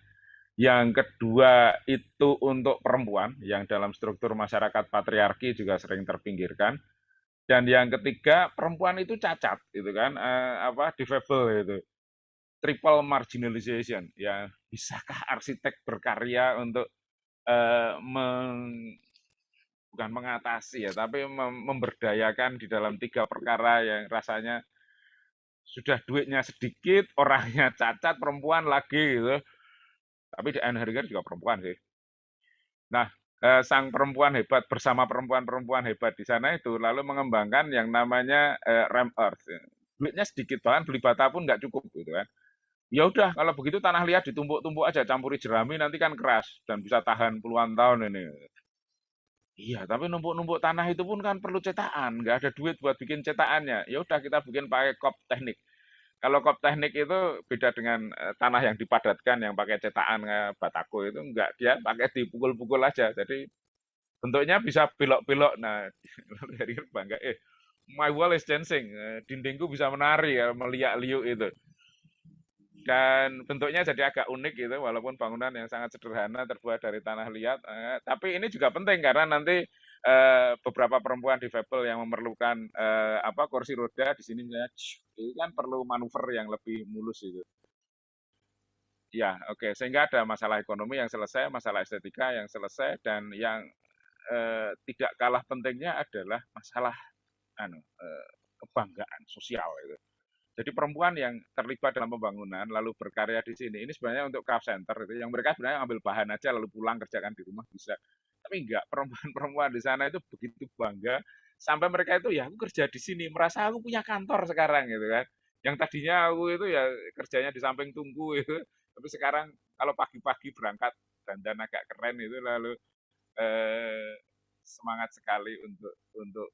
Yang kedua itu untuk perempuan yang dalam struktur masyarakat patriarki juga sering terpinggirkan. Dan yang ketiga, perempuan itu cacat, gitu kan, difabel itu, triple marginalization. Ya, bisakah arsitek berkarya untuk bukan mengatasi ya, tapi memberdayakan di dalam 3 perkara yang rasanya sudah duitnya sedikit, orangnya cacat, perempuan lagi gitu. Tapi di Anne Heringer juga perempuan sih. Nah, sang perempuan hebat bersama perempuan-perempuan hebat di sana itu lalu mengembangkan yang namanya ramp earth. Duitnya sedikit, bahkan beli bata pun nggak cukup gitu kan. Ya udah, kalau begitu tanah liat ditumpuk-tumpuk aja, campuri jerami nanti kan keras dan bisa tahan puluhan tahun ini. Iya, tapi numpuk-numpuk tanah itu pun kan perlu cetakan, nggak ada duit buat bikin cetakannya. Ya udah kita bikin pakai kop teknik. Kalau kop teknik itu beda dengan tanah yang dipadatkan yang pakai cetakan batako itu enggak, dia pakai dipukul-pukul aja. Jadi bentuknya bisa pilok-pilok. Nah, dari bangga, my wall is dancing, dindingku bisa menari ya, meliak-liuk itu. Dan bentuknya jadi agak unik gitu, walaupun bangunan yang sangat sederhana terbuat dari tanah liat. Tapi ini juga penting karena nanti beberapa perempuan difabel yang memerlukan kursi roda di sini misalnya, itu kan perlu manuver yang lebih mulus itu. Ya, oke. Sehingga ada masalah ekonomi yang selesai, masalah estetika yang selesai, dan yang tidak kalah pentingnya adalah masalah kebanggaan sosial itu. Jadi perempuan yang terlibat dalam pembangunan lalu berkarya di sini, ini sebenarnya untuk craft center itu, yang mereka sebenarnya ambil bahan aja lalu pulang kerjakan di rumah bisa. Tapi enggak, perempuan-perempuan di sana itu begitu bangga sampai mereka itu ya aku kerja di sini, merasa aku punya kantor sekarang gitu kan. Yang tadinya aku itu ya kerjanya di samping tunggu itu, tapi sekarang kalau pagi-pagi berangkat dandan agak keren itu lalu eh, semangat sekali untuk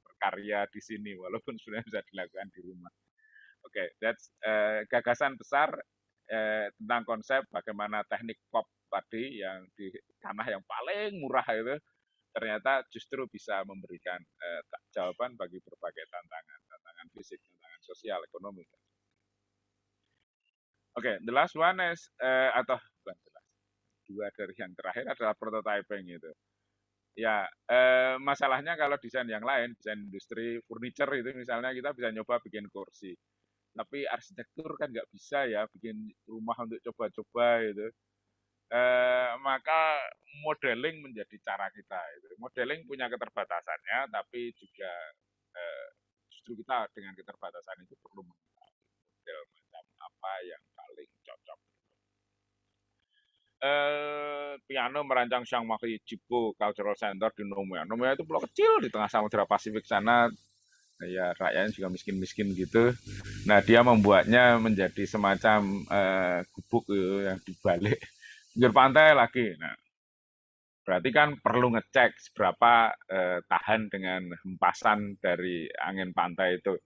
berkarya di sini walaupun sebenarnya bisa dilakukan di rumah. Oke, that's gagasan besar tentang konsep bagaimana teknik pop tadi yang di tanah yang paling murah itu ternyata justru bisa memberikan jawaban bagi berbagai tantangan fisik, tantangan sosial, ekonomi. Oke, the last one is atau bukan the last, dua dari yang terakhir adalah prototyping itu. Ya, masalahnya kalau desain yang lain, desain industri furniture itu misalnya kita bisa nyoba bikin kursi. Tapi arsitektur kan nggak bisa ya bikin rumah untuk coba-coba gitu. Maka modeling menjadi cara kita. Gitu. Modeling punya keterbatasannya, tapi juga justru kita dengan keterbatasan itu perlu mengetahui model macam apa yang paling cocok. Piano merancang Shangmaki Jibo Cultural Center di Nomuya. Nomuya itu pulau kecil di tengah Samudra Pasifik sana. Ya rakyatnya juga miskin-miskin gitu. Nah dia membuatnya menjadi semacam gubuk yang dibalik pinggir pantai lagi. Nah berarti kan perlu ngecek seberapa tahan dengan hempasan dari angin pantai itu.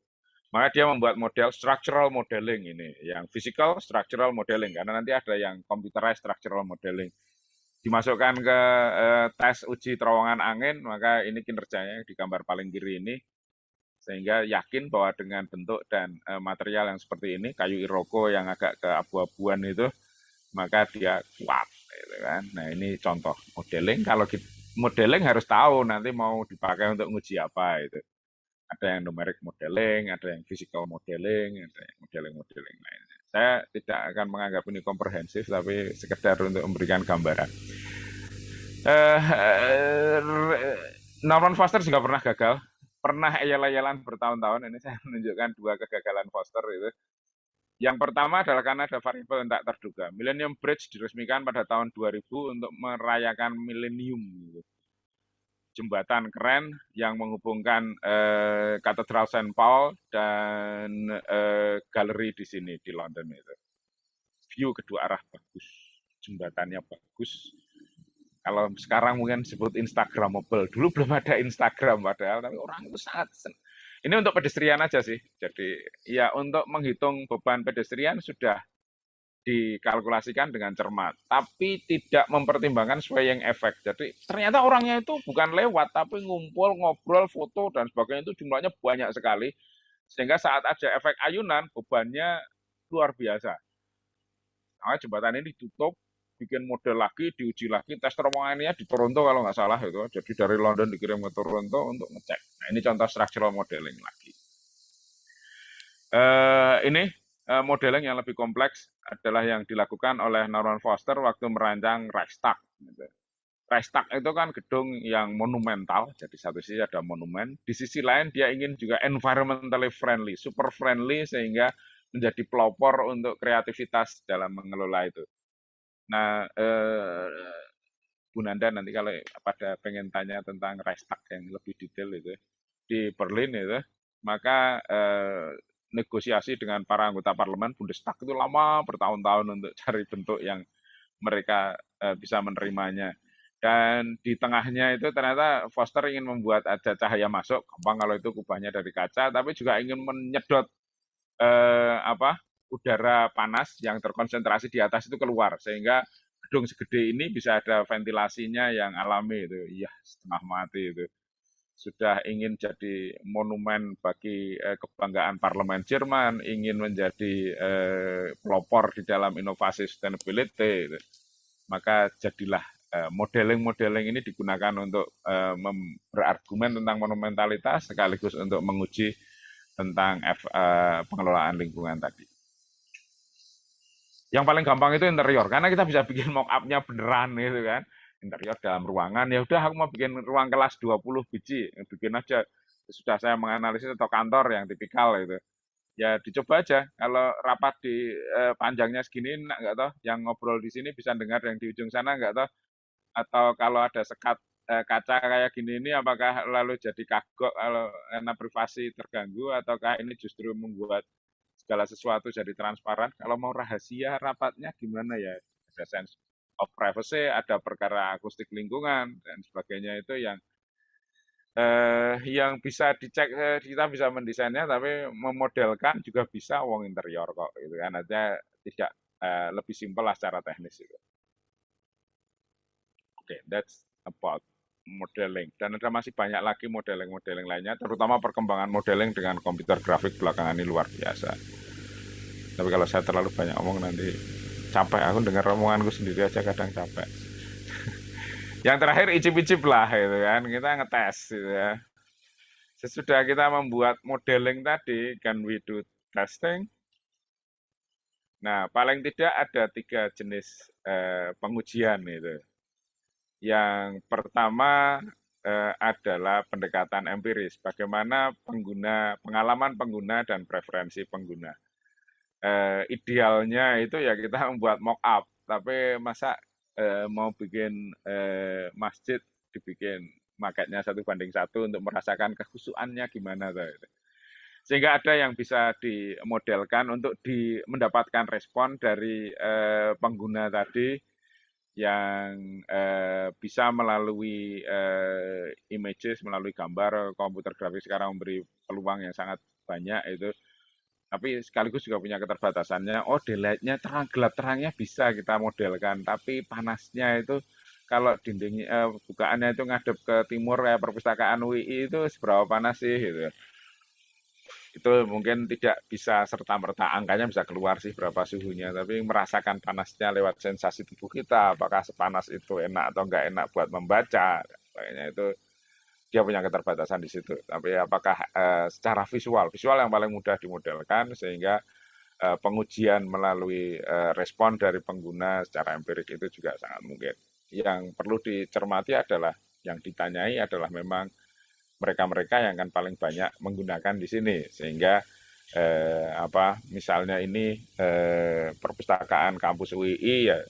Maka dia membuat model structural modeling ini, yang physical structural modeling, karena nanti ada yang computerized structural modeling. Dimasukkan ke tes uji terowongan angin, maka ini kinerjanya di gambar paling kiri ini, sehingga yakin bahwa dengan bentuk dan material yang seperti ini, kayu iroko yang agak keabu-abuan itu, maka dia kuat. Gitu kan. Nah ini contoh modeling. Kalau modeling harus tahu nanti mau dipakai untuk nguji apa itu. Ada yang numeric modeling, ada yang physical modeling, ada yang modeling-modeling lainnya. Saya tidak akan menganggap ini komprehensif, tapi sekedar untuk memberikan gambaran. Norman Foster juga pernah gagal, pernah eyal-eyalan bertahun-tahun. Ini saya menunjukkan dua kegagalan Foster itu. Yang pertama adalah karena ada variabel yang tak terduga. Millennium Bridge diresmikan pada tahun 2000 untuk merayakan milenium. Gitu. Jembatan keren yang menghubungkan Katedral St. Paul dan galeri di sini di London itu. View kedua arah bagus, jembatannya bagus. Kalau sekarang mungkin sebut Instagramable, dulu belum ada Instagram padahal, tapi orang itu sangat ini untuk pedestrian aja sih. Jadi ya untuk menghitung beban pedestrian sudah dikalkulasikan dengan cermat, tapi tidak mempertimbangkan swaying effect. Jadi ternyata orangnya itu bukan lewat, tapi ngumpul, ngobrol, foto, dan sebagainya itu jumlahnya banyak sekali. Sehingga saat ada efek ayunan, bebannya luar biasa. Nah, jembatan ini ditutup, bikin model lagi, diuji lagi, tes terowongannya di Toronto kalau nggak salah itu. Jadi dari London dikirim ke Toronto untuk ngecek. Nah ini contoh structural modeling lagi. Ini modeling yang lebih kompleks adalah yang dilakukan oleh Norman Foster waktu merancang Reichstag. Reichstag itu kan gedung yang monumental, jadi satu sisi ada monumen, di sisi lain dia ingin juga environmentally friendly, super friendly, sehingga menjadi pelopor untuk kreativitas dalam mengelola itu. Nah, Bu Nanda nanti kalau pada pengen tanya tentang Reichstag yang lebih detail itu, di Berlin itu, maka negosiasi dengan para anggota parlemen Bundestag itu lama bertahun-tahun untuk cari bentuk yang mereka bisa menerimanya. Dan di tengahnya itu ternyata Foster ingin membuat ada cahaya masuk, gampang kalau itu kubahnya dari kaca, tapi juga ingin menyedot udara panas yang terkonsentrasi di atas itu keluar, sehingga gedung segede ini bisa ada ventilasinya yang alami itu. Iya, setengah mati itu. Sudah ingin jadi monumen bagi kebanggaan parlemen Jerman, ingin menjadi pelopor di dalam inovasi sustainability, gitu. Maka jadilah modeling-modeling ini digunakan untuk berargumen tentang monumentalitas sekaligus untuk menguji tentang pengelolaan lingkungan tadi. Yang paling gampang itu interior, karena kita bisa bikin mock up-nya beneran gitu kan. Interior dalam ruangan, ya udah aku mau bikin ruang kelas 20 biji, bikin aja. Sudah saya menganalisis atau kantor yang tipikal gitu. Ya dicoba aja, kalau rapat di panjangnya segini, nggak toh, yang ngobrol di sini bisa dengar yang di ujung sana nggak toh, atau kalau ada sekat kaca kayak gini ini apakah lalu jadi kagok kalau karena privasi terganggu ataukah ini justru membuat segala sesuatu jadi transparan. Kalau mau rahasia rapatnya gimana ya? Ada sense of privacy, ada perkara akustik lingkungan dan sebagainya itu yang bisa dicek, kita bisa mendesainnya tapi memodelkan juga bisa wong interior kok gitu kan. Artinya tidak lebih simpel lah secara teknis itu. Oke, that's about modeling. Dan ada masih banyak lagi modeling-modeling lainnya, terutama perkembangan modeling dengan komputer grafik belakangan ini luar biasa. Tapi kalau saya terlalu banyak omong nanti capek, aku dengar omonganku sendiri aja kadang capek. Yang terakhir icip-icip lah gitu kan, kita ngetes gitu ya. Sesudah kita membuat modeling tadi, can we do testing? Nah, paling tidak ada 3 jenis pengujian itu. Yang pertama adalah pendekatan empiris, bagaimana pengalaman pengguna dan preferensi pengguna. Idealnya itu ya kita membuat mock up, tapi masa mau bikin masjid dibikin maketnya 1:1 untuk merasakan kekhusyuannya gimana tuh. Sehingga ada yang bisa dimodelkan untuk mendapatkan respon dari pengguna tadi yang bisa melalui images, melalui gambar. Komputer grafis sekarang memberi peluang yang sangat banyak itu, tapi sekaligus juga punya keterbatasannya. Oh, daylight-nya terang, gelap terangnya bisa kita modelkan, tapi panasnya itu kalau dinding bukaannya itu ngadep ke timur kayak perpustakaan UI itu seberapa panas sih gitu. Itu mungkin tidak bisa serta-merta angkanya bisa keluar sih berapa suhunya, tapi merasakan panasnya lewat sensasi tubuh kita, apakah sepanas itu enak atau enggak enak buat membaca, kayaknya itu dia punya keterbatasan di situ. Tapi apakah secara visual yang paling mudah dimodelkan sehingga pengujian melalui respon dari pengguna secara empirik itu juga sangat mungkin. Yang perlu dicermati adalah yang ditanyai adalah memang mereka-mereka yang akan paling banyak menggunakan di sini, sehingga misalnya ini perpustakaan kampus UII ya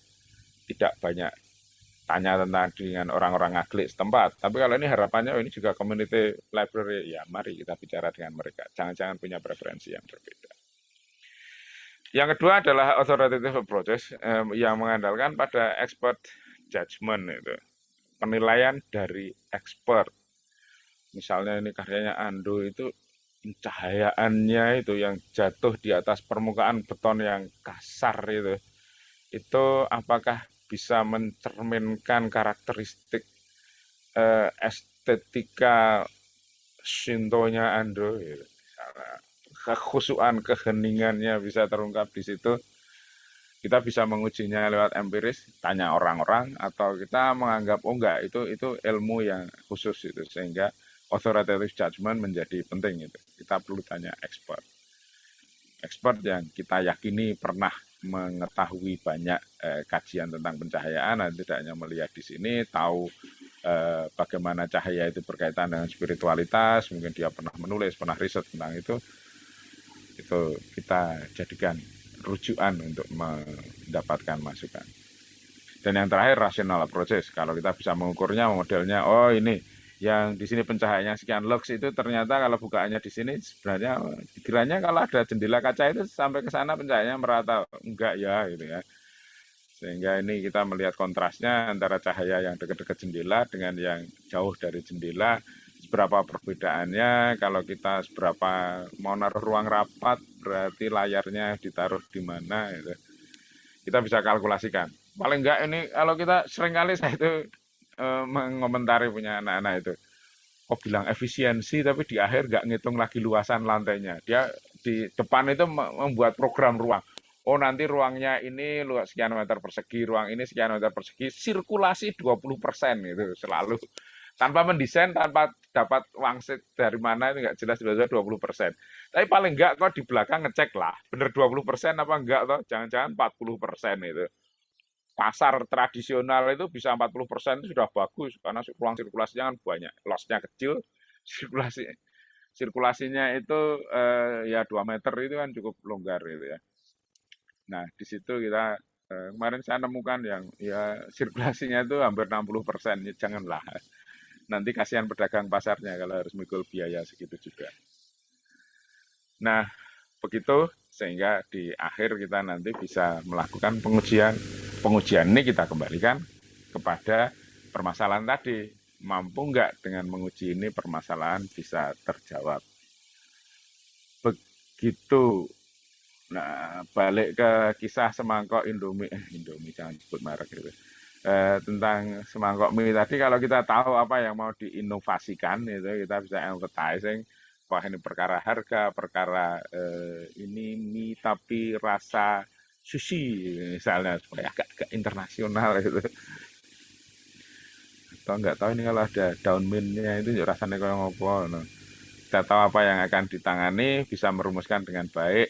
tidak banyak tanya tentang dengan orang-orang aglik setempat. Tapi kalau ini harapannya ini juga community library, ya mari kita bicara dengan mereka. Jangan-jangan punya preferensi yang berbeda. Yang kedua adalah authoritative approaches yang mengandalkan pada expert judgment itu, penilaian dari expert. Misalnya ini karyanya Ando itu pencahayaannya itu yang jatuh di atas permukaan beton yang kasar itu apakah bisa mencerminkan karakteristik estetika Shinto-nya Ando gitu. Kekhusyuan, keheningannya bisa terungkap di situ. Kita bisa mengujinya lewat empiris, tanya orang-orang, atau kita menganggap oh enggak, itu ilmu yang khusus itu, sehingga authoritative judgment menjadi penting itu. Kita perlu tanya expert yang kita yakini pernah mengetahui banyak kajian tentang pencahayaan, dan tidak hanya melihat di sini, tahu bagaimana cahaya itu berkaitan dengan spiritualitas, mungkin dia pernah menulis, pernah riset tentang itu kita jadikan rujukan untuk mendapatkan masukan. Dan yang terakhir rational approaches, kalau kita bisa mengukurnya, modelnya, oh ini yang di sini pencahayaannya sekian lux itu ternyata kalau bukaannya di sini sebenarnya dikiranya kalau ada jendela kaca itu sampai ke sana pencahayaannya merata, enggak ya gitu ya. Sehingga ini kita melihat kontrasnya antara cahaya yang dekat-dekat jendela dengan yang jauh dari jendela, seberapa perbedaannya. Kalau kita seberapa mau naruh ruang rapat berarti layarnya ditaruh di mana gitu. Kita bisa kalkulasikan paling enggak ini kalau kita seringkali saya itu mengomentari punya anak-anak itu, kok bilang efisiensi tapi di akhir nggak ngitung lagi luasan lantainya. Dia di depan itu membuat program ruang. Oh nanti ruangnya ini luas sekian meter persegi, ruang ini sekian meter persegi, sirkulasi 20% itu selalu. Tanpa mendesain, tanpa dapat wangsit dari mana itu nggak jelas, tiba-tiba 20%. Tapi paling enggak kok di belakang ngecek lah, bener 20% apa enggak toh? Jangan-jangan 40% itu. Pasar tradisional itu bisa 40% itu sudah bagus karena ruang sirkulasinya kan banyak, lossnya kecil, sirkulasi sirkulasinya itu ya 2 meter itu kan cukup longgar gitu ya. Nah di situ kita kemarin saya nemukan yang ya sirkulasinya itu hampir 60%, ya, janganlah. Nanti kasihan pedagang pasarnya kalau harus mikul biaya segitu juga. Nah begitu sehingga di akhir kita nanti bisa melakukan pengujian. Pengujian ini kita kembalikan kepada permasalahan tadi. Mampu nggak dengan menguji ini permasalahan bisa terjawab. Begitu. Nah, balik ke kisah semangkok Indomie, Indomie jangan sebut merek gitu. Tentang semangkok mie tadi, kalau kita tahu apa yang mau diinovasikan itu kita bisa advertising. Wah ini perkara harga, perkara ini mie tapi rasa sushi misalnya supaya agak internasional gitu. Atau nggak tahu ini kalau ada daun mintnya itu rasanya kayak ngopo. No. Kita tahu apa yang akan ditangani, bisa merumuskan dengan baik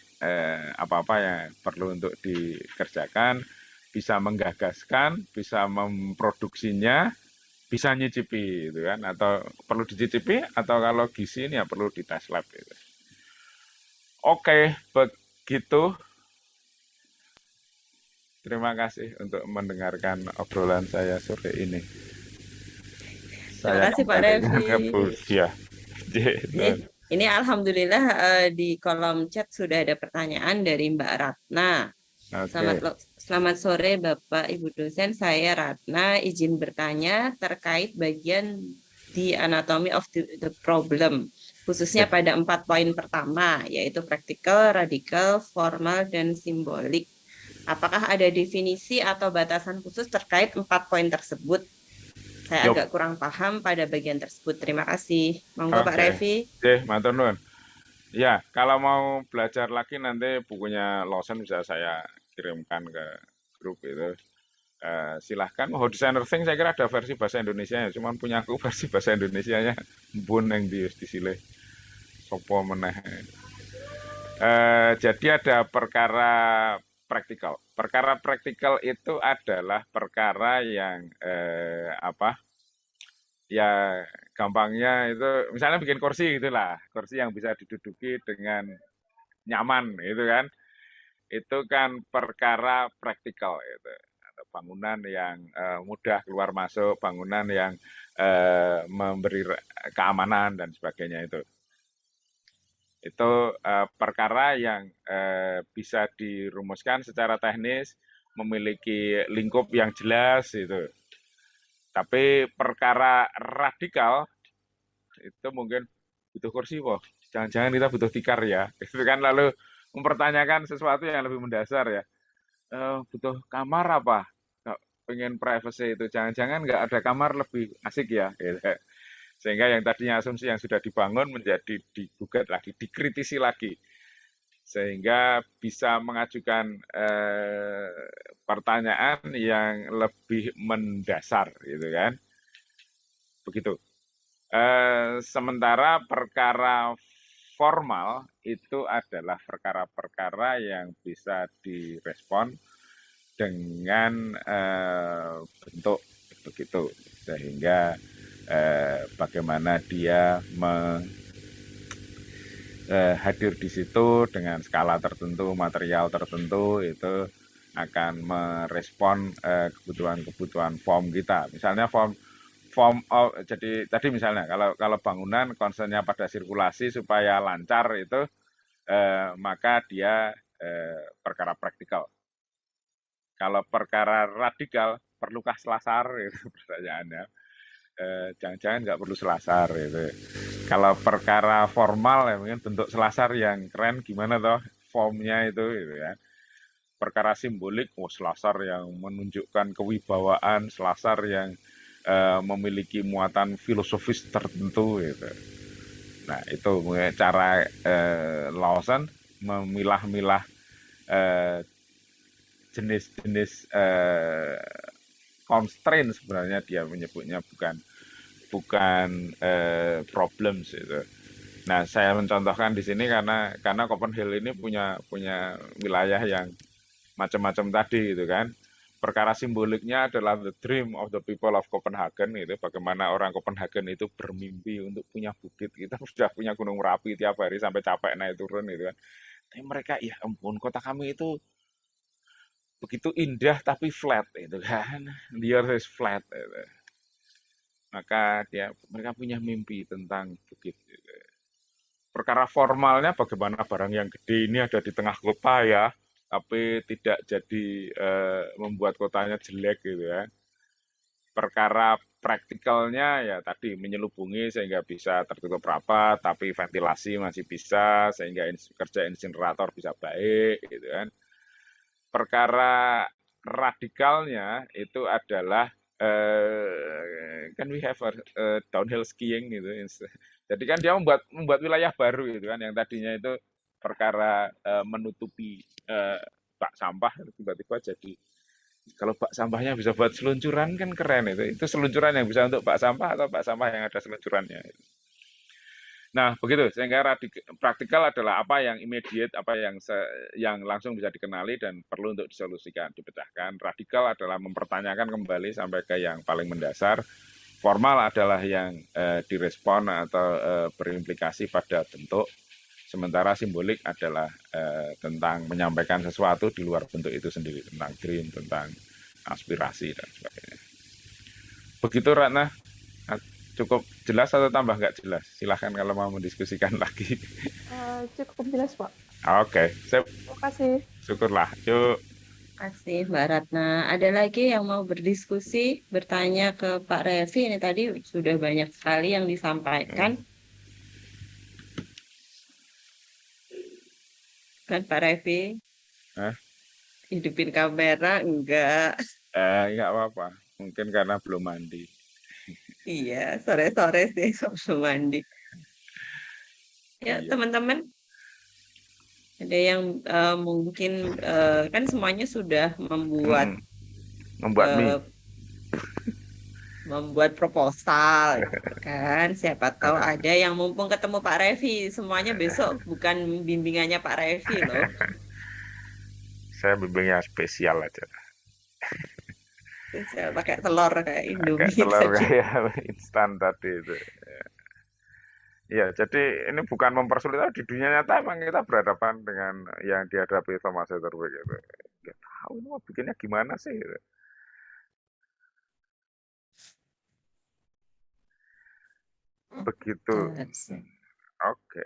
apa-apa yang perlu untuk dikerjakan, bisa menggagaskan, bisa memproduksinya, bisa nyicipi gitu kan, atau perlu dicicipi, atau kalau gizi ini ya perlu di tes lab gitu. Oke, begitu. Terima kasih untuk mendengarkan obrolan saya sore ini. Terima Saya kasih Pak kembalikan Revi. ke Bu Dia. Ini alhamdulillah di kolom chat sudah ada pertanyaan dari Mbak Ratna. Oke. Selamat sore Bapak Ibu dosen, saya Ratna izin bertanya terkait bagian di anatomy of the problem, khususnya pada 4 poin pertama, yaitu praktikal, radikal, formal, dan simbolik. Apakah ada definisi atau batasan khusus terkait 4 poin tersebut? Saya agak kurang paham pada bagian tersebut. Terima kasih. Monggo Pak Revi. Oke, matur nuwun. Ya, kalau mau belajar lagi nanti bukunya Lawson bisa saya kirimkan ke grup itu. Silahkan. Oh, Designer Thing saya kira ada versi bahasa Indonesia ya. Cuman punya aku versi bahasa Indonesia-nya bun yang disilih. Sopo meneh. Jadi ada perkara praktikal. Perkara praktikal itu adalah perkara yang apa? Ya gampangnya itu misalnya bikin kursi gitulah, kursi yang bisa diduduki dengan nyaman gitu kan. Itu kan perkara praktikal itu. Ada bangunan yang mudah keluar masuk, bangunan yang memberi keamanan dan sebagainya itu. Itu perkara yang bisa dirumuskan secara teknis, memiliki lingkup yang jelas itu. Tapi perkara radikal itu mungkin butuh kursi, wah jangan-jangan kita butuh tikar ya. Itu kan lalu mempertanyakan sesuatu yang lebih mendasar ya. Butuh kamar apa? Pengen privacy itu, jangan-jangan nggak ada kamar lebih asik ya. Gitu. Sehingga yang tadinya asumsi yang sudah dibangun menjadi digugat lagi, dikritisi lagi. Sehingga bisa mengajukan pertanyaan yang lebih mendasar gitu kan. Begitu. Sementara perkara formal itu adalah perkara-perkara yang bisa direspon dengan bentuk begitu, sehingga bagaimana dia hadir di situ dengan skala tertentu, material tertentu itu akan merespon kebutuhan-kebutuhan form kita. Misalnya form jadi tadi misalnya kalau bangunan concernnya pada sirkulasi supaya lancar itu maka dia perkara praktikal. Kalau perkara radikal perlukah selasar itu pertanyaannya. Jangan-jangan nggak perlu selasar gitu. Kalau perkara formal ya mungkin bentuk selasar yang keren gimana toh formnya itu gitu ya. perkara simbolik, Selasar yang menunjukkan kewibawaan, Selasar yang memiliki muatan filosofis tertentu gitu. Nah, itu cara Lawson memilah-milah jenis-jenis constraint sebenarnya dia menyebutnya, bukan problems itu. Nah, saya mencontohkan di sini karena Copenhagen ini punya wilayah yang macam-macam tadi gitu kan. Perkara simboliknya adalah the dream of the people of Copenhagen, itu bagaimana orang Copenhagen itu bermimpi untuk punya bukit. Kita sudah punya Gunung Merapi tiap hari sampai capek naik turun gitu kan. Tapi mereka, ya ampun, kota kami itu begitu indah tapi flat itu kan. The earth is flat gitu. Maka mereka punya mimpi tentang bukit gitu. Perkara formalnya bagaimana barang yang gede ini ada di tengah kota ya, tapi tidak jadi membuat kotanya jelek gitu ya. Perkara praktikalnya ya tadi menyelubungi sehingga bisa tertutup rapat, tapi ventilasi masih bisa sehingga kerja insinerator bisa baik gitu kan. Perkara radikalnya itu adalah kan we have downhill skiing gitu. Jadi kan dia membuat wilayah baru gitu kan, yang tadinya itu perkara menutupi bak sampah, tiba-tiba jadi kalau bak sampahnya bisa buat seluncuran kan keren itu. Itu seluncuran yang bisa untuk bak sampah atau bak sampah yang ada seluncurannya. Nah, begitu. Sehingga praktikal adalah apa yang immediate, apa yang langsung bisa dikenali dan perlu untuk disolusikan, dipecahkan. Radikal adalah mempertanyakan kembali sampai ke yang paling mendasar. Formal adalah yang direspon atau berimplikasi pada bentuk. Sementara simbolik adalah tentang menyampaikan sesuatu di luar bentuk itu sendiri, tentang dream, tentang aspirasi dan sebagainya. Begitu, Ratna. Cukup jelas atau tambah nggak jelas? Silahkan kalau mau mendiskusikan lagi. Cukup jelas, Pak. Oke, sip. Terima kasih. Syukurlah. Yuk. Terima kasih, Mbak Ratna. Ada lagi yang mau berdiskusi, bertanya ke Pak Revi? Ini tadi sudah banyak sekali yang disampaikan. Kan Pak Revi? Hidupin kamera? Enggak. Nggak apa-apa. Mungkin karena belum mandi. Iya, sore-sore sih sebelum mandi. Ya, teman-teman. Ada yang mungkin kan semuanya sudah membuat mie. Membuat proposal gitu kan. Siapa tahu ada yang mumpung ketemu Pak Revi, semuanya besok bukan bimbingannya Pak Revi loh. Saya bimbingnya spesial aja. Spesial pakai telur kayak Indomie. Pakai telur kayak instan tadi itu. Ya, jadi ini bukan mempersulit. Di dunia nyata emang kita berhadapan dengan yang dihadapi Thomas Hetterberg gitu. Gak tahu ini mau bikinnya gimana sih gitu. Begitu. Oke.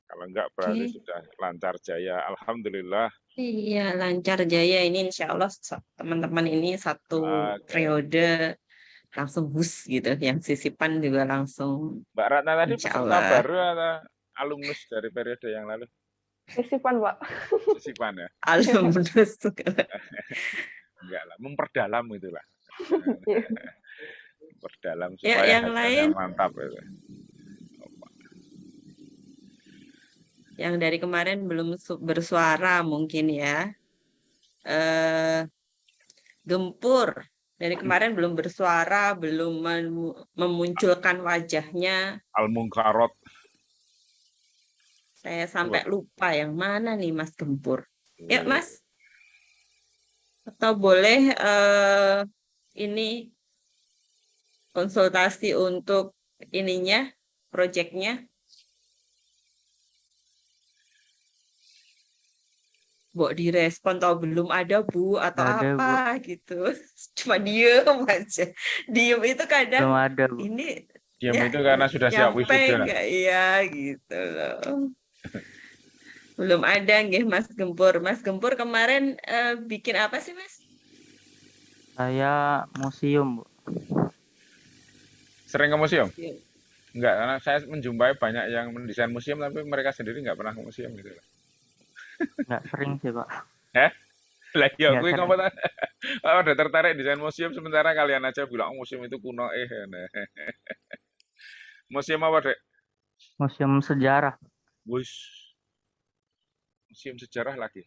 Kalau enggak berarti sudah lancar jaya. Alhamdulillah. Iya, lancar jaya. Ini insya Allah teman-teman ini satu periode langsung bus gitu. Yang sisipan juga langsung. Mbak Ratna tadi peserta baru atau alumnus dari periode yang lalu? Sisipan, Pak. Sisipan ya? Alumnus. Enggak lah, memperdalam itulah. Memperdalam supaya ya, yang lain mantap itu. Yang dari kemarin belum bersuara mungkin ya. Gempur. Dari kemarin belum bersuara, belum memunculkan wajahnya. Al-Munkarot. Saya sampai lupa yang mana nih Mas Gempur. Ya Mas. Atau boleh ini konsultasi untuk ininya, proyeknya. Bu direspon atau belum ada Bu atau ada, apa Bu. Gitu. Cuma diem aja. Diem itu kadang belum ada, Bu. Ini diem ya, itu karena sudah siap wisuda. Enggak ya gitu loh. Belum ada nggih Mas Gempur. Mas Gempur kemarin bikin apa sih Mas? Saya museum, Bu. Sering ke museum? Enggak, karena saya menjumpai banyak yang mendesain museum tapi mereka sendiri nggak pernah ke museum gitu. Nggak sering sih Pak. Eh, lagi Nggak aku sering. ngomong oh, udah tertarik desain museum sementara kalian aja bilang "Oh, museum itu kuno nah. Museum apa, Dek? Museum sejarah. Wis, museum sejarah lagi.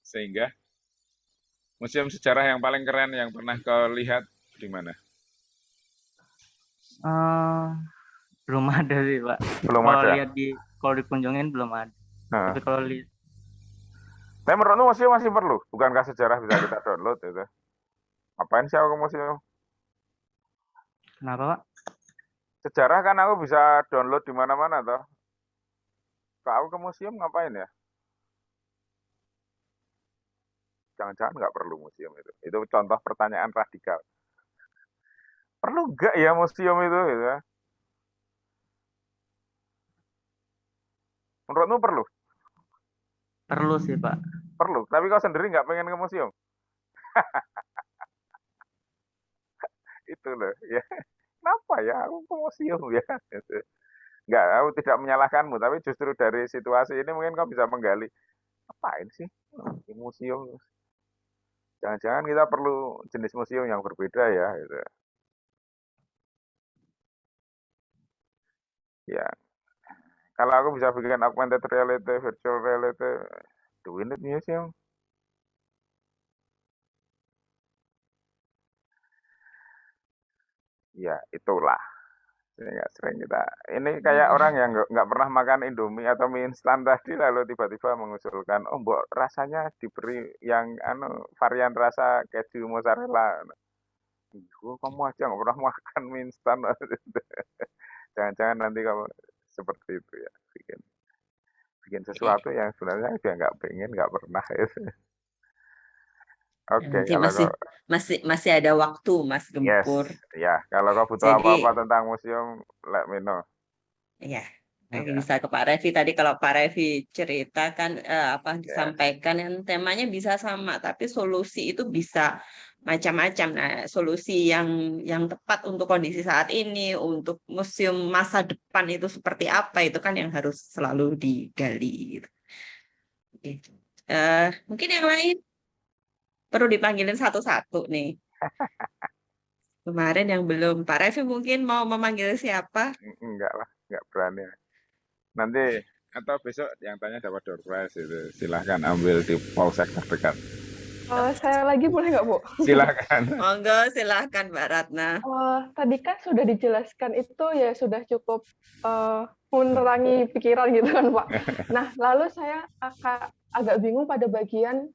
Sehingga museum sejarah yang paling keren yang pernah kau lihat di mana? Eh, belum ada sih Pak. Belum Kalau ada. lihat kalau dikunjungin belum ada. Nah. Tapi kalau lihat Tapi menurutmu museum masih perlu? Bukankah sejarah bisa kita download itu? Ngapain sih aku ke museum? kenapa Pak? Sejarah kan aku bisa download di mana-mana toh. Kalau aku ke museum ngapain ya? Jangan-jangan nggak perlu museum itu. Itu contoh pertanyaan radikal. Perlu nggak ya museum itu? Gitu ya? Menurutmu perlu? Perlu sih Pak. Perlu. Tapi kau sendiri nggak pengen ke museum? Itu loh. Ya. Kenapa ya aku ke museum ya? Gitu. Nggak, aku tidak menyalahkanmu. Tapi justru dari situasi ini mungkin kau bisa menggali. Ngapain sih di museum? Jangan-jangan kita perlu jenis museum yang berbeda ya. Gitu. Ya, kalau aku bisa bikin augmented reality, virtual reality, do we need museum? Ya, itulah. Ini nggak sering kita. Ini kayak orang yang nggak pernah makan Indomie atau mie instan tadi lalu tiba-tiba mengusulkan, oh mbok rasanya diberi yang varian rasa keju mozzarella. Oh, kamu aja nggak pernah makan mie instan. Jangan-jangan nanti kamu seperti itu ya, bikin sesuatu yang sebenarnya dia nggak pengen, nggak pernah itu. Oke, Nanti kalau kau masih ada waktu, Mas yes, Gempur. ya kalau kau butuh Jadi apa-apa tentang museum, let me know. ya, Ya, bisa ke Pak Revi tadi. Kalau Pak Revi cerita kan apa ya, disampaikan yang temanya bisa sama, tapi solusi itu bisa macam-macam. Nah, solusi yang tepat untuk kondisi saat ini, untuk museum masa depan itu seperti apa itu kan yang harus selalu digali. Gitu. Oke. Mungkin yang lain perlu dipanggilin satu-satu nih. Kemarin yang belum. Pak Revi mungkin mau memanggil siapa? enggak lah, enggak berani. Nanti atau besok yang tanya dapat door prize itu, silahkan ambil di polsek terdekat. Saya lagi boleh nggak, Bu? Silahkan. Monggo, silahkan Mbak Ratna. Tadi kan sudah dijelaskan itu ya sudah cukup menerangi pikiran gitu kan, Pak. Nah, lalu saya agak bingung pada bagian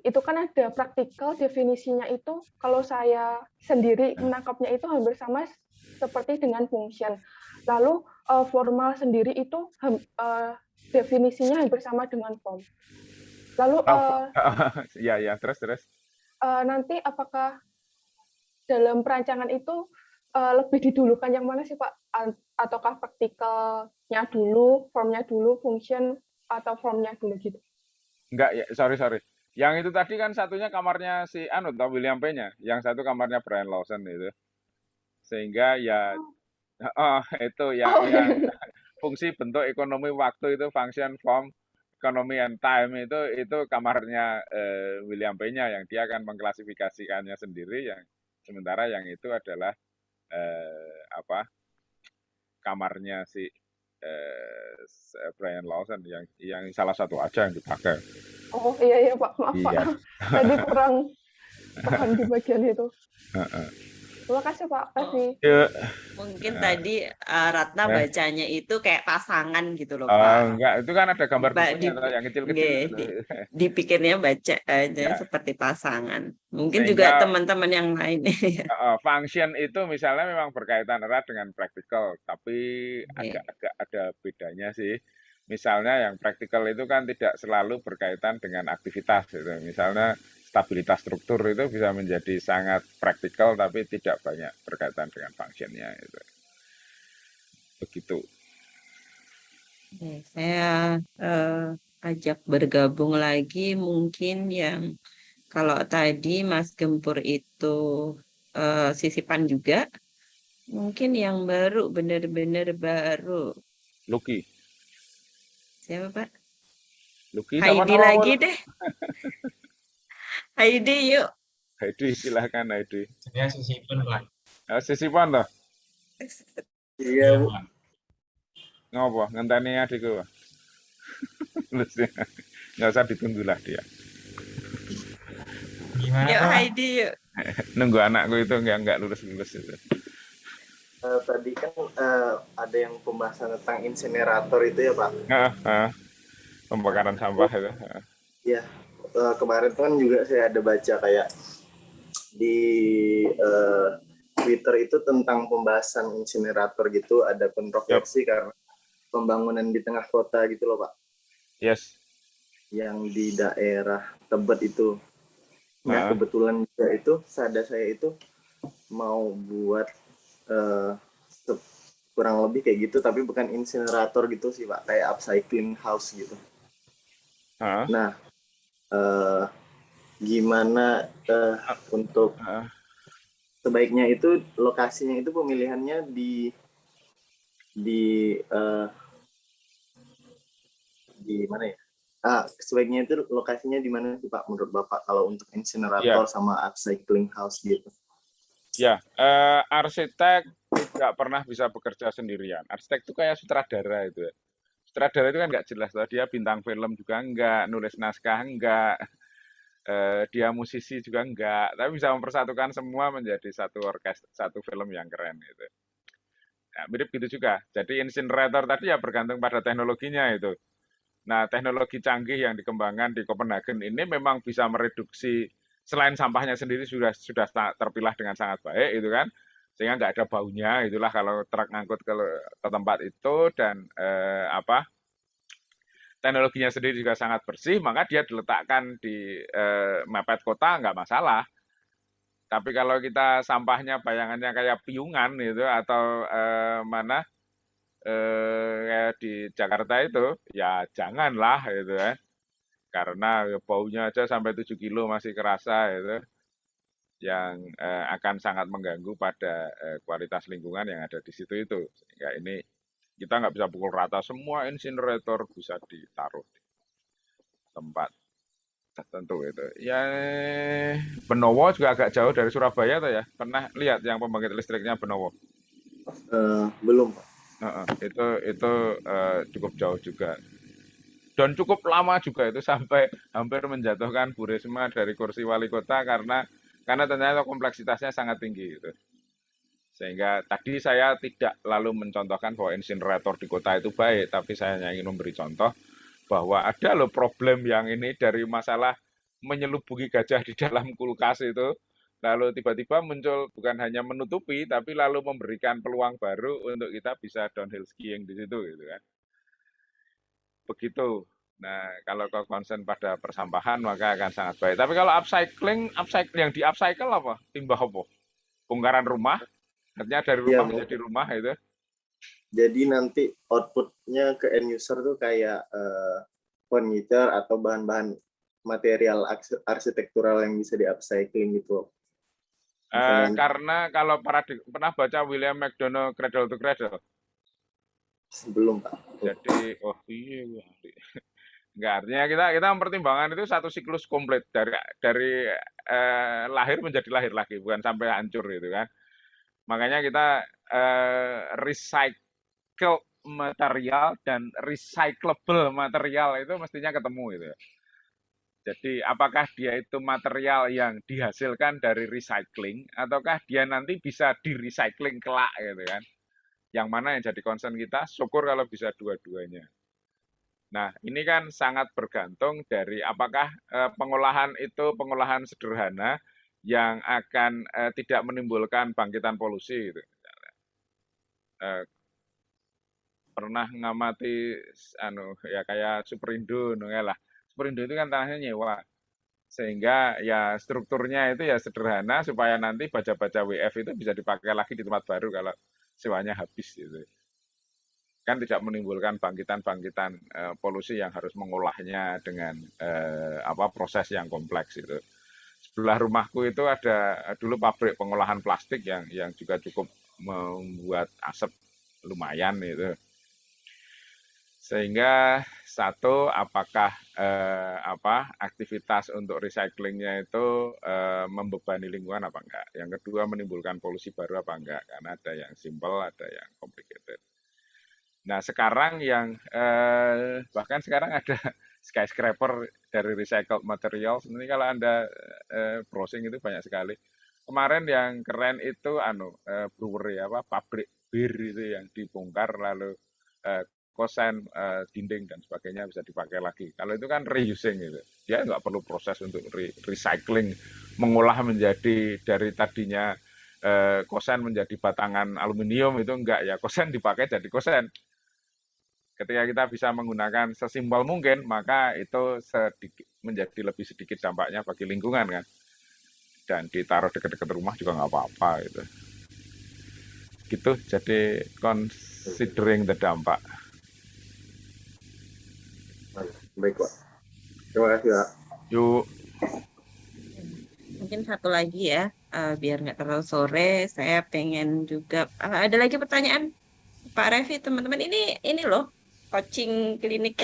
itu kan ada praktikal definisinya itu kalau saya sendiri menangkapnya itu hampir sama seperti dengan function. Lalu formal sendiri itu definisinya hampir sama dengan form. Lalu ya terus. nanti apakah dalam perancangan itu lebih didulukan yang mana sih Pak? Ataukah praktikalnya dulu, formnya dulu, function atau formnya dulu gitu? Enggak ya, sorry. Yang itu tadi kan satunya kamarnya si atau William P-nya, yang satu kamarnya Brian Lawson itu. Sehingga ya itu yang fungsi bentuk ekonomi waktu itu function form economy and time itu kamarnya William P-nya yang dia akan mengklasifikasikannya sendiri, yang sementara yang itu adalah kamarnya si Brian Lawson yang salah satu aja yang dipakai. Oh iya Pak, maaf Iya. Pak, tadi kurang paham di bagian itu. Terima kasih Pak Revi. Mungkin tadi Ratna bacanya itu kayak pasangan gitu loh Pak. Enggak, itu kan ada gambar bukunya yang kecil-kecil itu. Dipikirnya baca aja Ya. seperti pasangan. Mungkin Sehingga, juga teman-teman yang lain. function itu misalnya memang berkaitan erat dengan praktikal, tapi agak ada bedanya sih. Misalnya yang praktikal itu kan tidak selalu berkaitan dengan aktivitas gitu. Misalnya stabilitas struktur itu bisa menjadi sangat praktikal tapi tidak banyak berkaitan dengan fungsinya itu. Begitu. Saya ajak bergabung lagi mungkin yang kalau tadi Mas Gempur itu sisipan juga. Mungkin yang baru, bener-bener baru. Lucky. Siapa, Pak? Lucky Heidi sama-sama lagi deh. Heidi yuk. Heidi, silahkan Heidi. Saya sisipin Pak. Sisipan toh, Iya Iya, Bu. Pak. ngopo ngenteni adikku. Lulus ya. Nggak usah ditunggu lah dia. Gimana Yuk Pak? Heidi yuk. Nunggu anakku itu nggak lulus itu. Tadi kan ada yang pembahasan tentang insinerator itu ya, Pak. Pembakaran sampah itu. Iya, kemarin tuh kan juga saya ada baca kayak di Twitter itu tentang pembahasan insinerator gitu, ada kontroversi karena pembangunan di tengah kota gitu loh, Pak. Yes. Yang di daerah Tebet itu. Nah, kebetulan juga itu sada saya itu mau buat kurang lebih kayak gitu, tapi bukan insinerator gitu sih, Pak, kayak upcycling house gitu. Nah, gimana untuk sebaiknya itu lokasinya itu pemilihannya di mana ya? Sebaiknya itu lokasinya di mana sih Pak menurut Bapak kalau untuk insinerator sama upcycling house gitu? Ya, arsitek tidak pernah bisa bekerja sendirian. Arsitek itu kayak sutradara itu ya. Sutradara itu kan nggak jelas, loh. Dia bintang film juga enggak, nulis naskah enggak, dia musisi juga enggak, tapi bisa mempersatukan semua menjadi satu orkestra, satu film yang keren gitu. Nah, mirip gitu juga. Jadi insinerator tadi ya bergantung pada teknologinya itu. Nah, teknologi canggih yang dikembangkan di Copenhagen ini memang bisa mereduksi, selain sampahnya sendiri sudah terpilah dengan sangat baik itu kan, sehingga nggak ada baunya, itulah kalau truk ngangkut ke tempat itu, dan teknologinya sendiri juga sangat bersih, maka dia diletakkan di mepet kota nggak masalah. Tapi kalau kita sampahnya bayangannya kayak piungan gitu, atau kayak di Jakarta itu, ya janganlah gitu kan. Karena baunya aja sampai 7 kilo masih kerasa gitu, yang akan sangat mengganggu pada kualitas lingkungan yang ada di situ itu. Sehingga ini kita nggak bisa pukul rata semua insinerator bisa ditaruh di tempat tertentu itu. Ya, Benowo juga agak jauh dari Surabaya tuh ya. Pernah lihat yang pembangkit listriknya Benowo? Belum, Pak. Itu cukup jauh juga. Dan cukup lama juga itu, sampai hampir menjatuhkan Bu Risma dari kursi wali kota karena ternyata kompleksitasnya sangat tinggi gitu. Sehingga tadi saya tidak lalu mencontohkan bahwa insinerator di kota itu baik, tapi saya hanya ingin memberi contoh bahwa ada loh problem yang ini dari masalah menyelubuki gajah di dalam kulkas itu, lalu tiba-tiba muncul bukan hanya menutupi, tapi lalu memberikan peluang baru untuk kita bisa downhill skiing di situ gitu kan. Begitu. Nah, kalau kau concern pada persampahan maka akan sangat baik. Tapi kalau upcycling yang di upcycle apa? Limbah apa? Bongkaran rumah, artinya dari rumah menjadi rumah itu. Jadi nanti outputnya ke end user tuh kayak furniture atau bahan-bahan material arsitektural yang bisa di upcycling gitu. Karena kalau pernah baca William McDonough Cradle to Cradle? Belum, Pak. Jadi, iya. Enggak, artinya kita mempertimbangkan itu satu siklus komplit dari lahir menjadi lahir lagi, bukan sampai hancur gitu kan. Makanya kita recycle material dan recyclable material itu mestinya ketemu gitu ya. Jadi apakah dia itu material yang dihasilkan dari recycling, ataukah dia nanti bisa di-recycling kelak gitu kan. Yang mana yang jadi concern kita, syukur kalau bisa dua-duanya. Nah, ini kan sangat bergantung dari apakah pengolahan itu pengolahan sederhana yang akan tidak menimbulkan bangkitan polusi gitu. Pernah ngamati ya kayak Superindo lah. Superindo itu kan tanahnya nyewa. Sehingga ya strukturnya itu ya sederhana supaya nanti baja-baja WF itu bisa dipakai lagi di tempat baru kalau sewanya habis gitu. Kan tidak menimbulkan bangkitan-bangkitan polusi yang harus mengolahnya dengan proses yang kompleks itu. Sebelah rumahku itu ada dulu pabrik pengolahan plastik yang juga cukup membuat asap lumayan itu. Sehingga satu, apakah aktivitas untuk recyclingnya itu membebani lingkungan apa enggak. Yang kedua, menimbulkan polusi baru apa enggak, karena ada yang simple, ada yang complicated. Nah, sekarang yang bahkan sekarang ada skyscraper dari recycled materials. Ini kalau Anda browsing itu banyak sekali. Kemarin yang keren itu brewery pabrik bir itu yang dibongkar lalu kosen dinding dan sebagainya bisa dipakai lagi. Kalau itu kan reusing itu. Dia nggak perlu proses untuk recycling, mengolah menjadi dari tadinya kosen menjadi batangan aluminium itu enggak ya, kosen dipakai jadi kosen. Ketika kita bisa menggunakan sesimpel mungkin, maka itu menjadi lebih sedikit dampaknya bagi lingkungan kan. Dan ditaruh dekat-dekat rumah juga nggak apa-apa gitu. Gitu, jadi considering the dampak. Baik, Pak. Terima kasih, Pak. Yuk. Mungkin satu lagi ya, biar nggak terlalu sore, saya pengen juga ada lagi pertanyaan Pak Revi, teman-teman, ini loh coaching klinik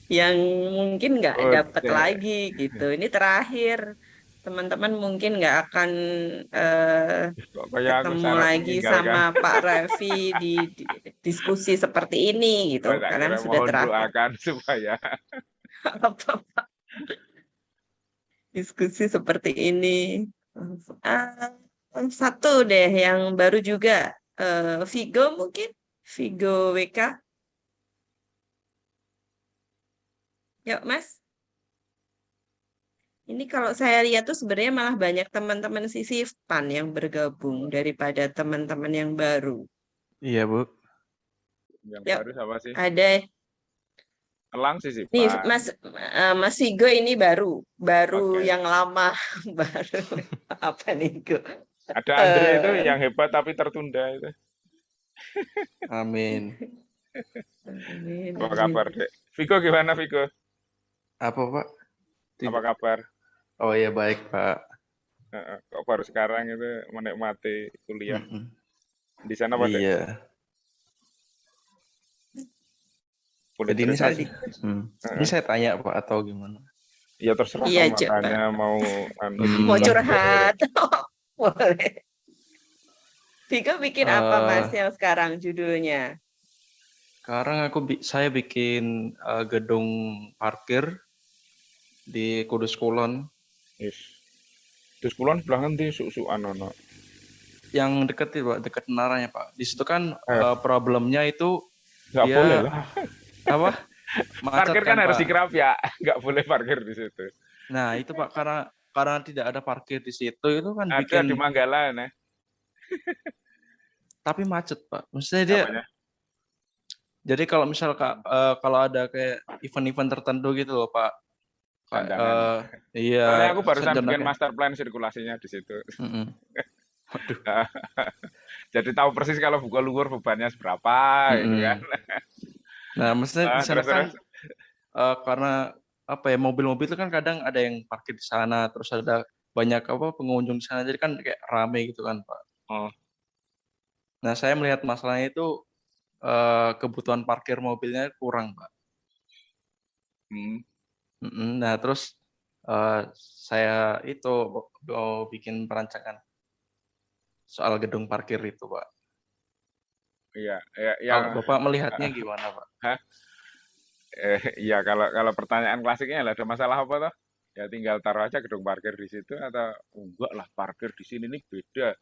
yang mungkin nggak dapat lagi gitu. Ini terakhir, teman-teman mungkin nggak akan ketemu lagi sama Pak Revi di diskusi seperti ini gitu. Kalian sudah terakhir. Doakan supaya diskusi seperti ini. Satu deh yang baru juga, Vigo mungkin, Vigo WK. Yuk, Mas. Ini kalau saya lihat tuh sebenarnya malah banyak teman-teman sisifan yang bergabung daripada teman-teman yang baru. Iya, Bu. yang Yuk, baru siapa sih? ada Elang sih nih Pak. Mas Vigo ini baru Oke. yang lama baru apa nih Go? Ada Andre itu yang hebat tapi tertunda itu. Amin. Apa kabar, Dek? Vigo gimana, Vigo? Apa, Pak? Apa kabar? Oh iya, baik, Pak. Kok baru sekarang itu menikmati kuliah? Di sana pada? Iya. Jadi ini saya tanya, Pak, atau gimana? Ya terserah, Iya, makanya mau curhat. Boleh. Vigo bikin apa, Mas, yang sekarang judulnya? Sekarang saya bikin gedung parkir di Kudus Kulon. Kudus Kulon sebelah nanti susuan ono. Yang dekat itu, Pak, dekat menaranya, Pak. Di situ kan problemnya itu nggak boleh lah. Apa? Macet parkir kan harus Pak. dikerap ya, nggak boleh parkir di situ. Nah itu Pak, karena tidak ada parkir di situ itu kan ada bikin. Di Manggala nih. Tapi macet Pak. Maksudnya dia. Apanya? Jadi kalau misal kalau ada kayak event-event tertentu gitu loh Pak. Iya. Soalnya aku barusan bikin master plan sirkulasinya di situ. Waduh. Jadi tahu persis kalau buka luar bebannya seberapa, gitu kan. Nah, maksudnya di sana kan karena apa ya, mobil-mobil itu kan kadang ada yang parkir di sana, terus ada banyak pengunjung di sana, jadi kan kayak rame gitu kan Pak. Nah, saya melihat masalahnya itu kebutuhan parkir mobilnya kurang Pak. Nah, terus saya itu mau bikin perancangan soal gedung parkir itu Pak. Iya. Kalau Bapak melihatnya gimana Pak? Iya, kalau pertanyaan klasiknya ada masalah apa toh? Ya tinggal taruh aja gedung parkir di situ, atau enggak lah, parkir di sini ini beda.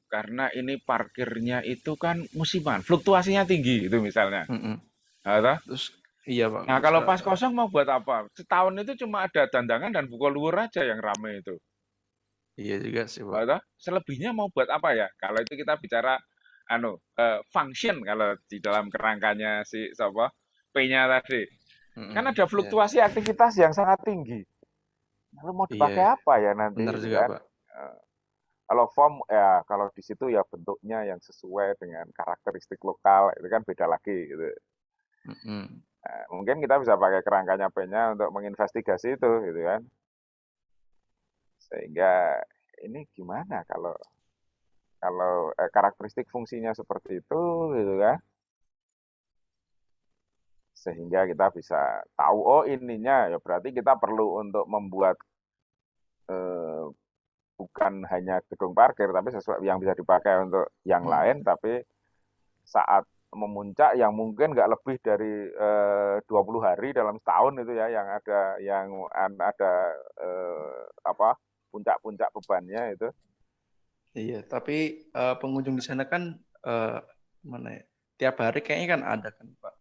Karena ini parkirnya itu kan musiman, fluktuasinya tinggi itu misalnya. Terus iya Pak. Nah, kalau pas kosong mau buat apa? Setahun itu cuma ada dandangan dan buka luar aja yang rame itu. Iya juga sih Pak. Selebihnya mau buat apa ya? Kalau itu kita bicara function, kalau di dalam kerangkanya si P-nya tadi. Kan ada fluktuasi aktivitas yang sangat tinggi. Lalu mau dipakai apa ya nanti? Benar juga kan? Pak. Kalau form ya, kalau di situ ya bentuknya yang sesuai dengan karakteristik lokal, itu kan beda lagi gitu. Mungkin kita bisa pakai kerangkanya P-nya untuk menginvestigasi itu gitu kan. Sehingga ini gimana kalau Kalau karakteristik fungsinya seperti itu, gitu kan, sehingga kita bisa tahu, oh ininya, ya berarti kita perlu untuk membuat eh, bukan hanya gedung parkir, tapi sesuatu yang bisa dipakai untuk yang lain, tapi saat memuncak yang mungkin nggak lebih dari 20 hari dalam setahun itu ya, yang ada apa puncak-puncak bebannya itu. Iya, tapi pengunjung di sana kan mana ya? Tiap hari kayaknya kan ada kan, Pak.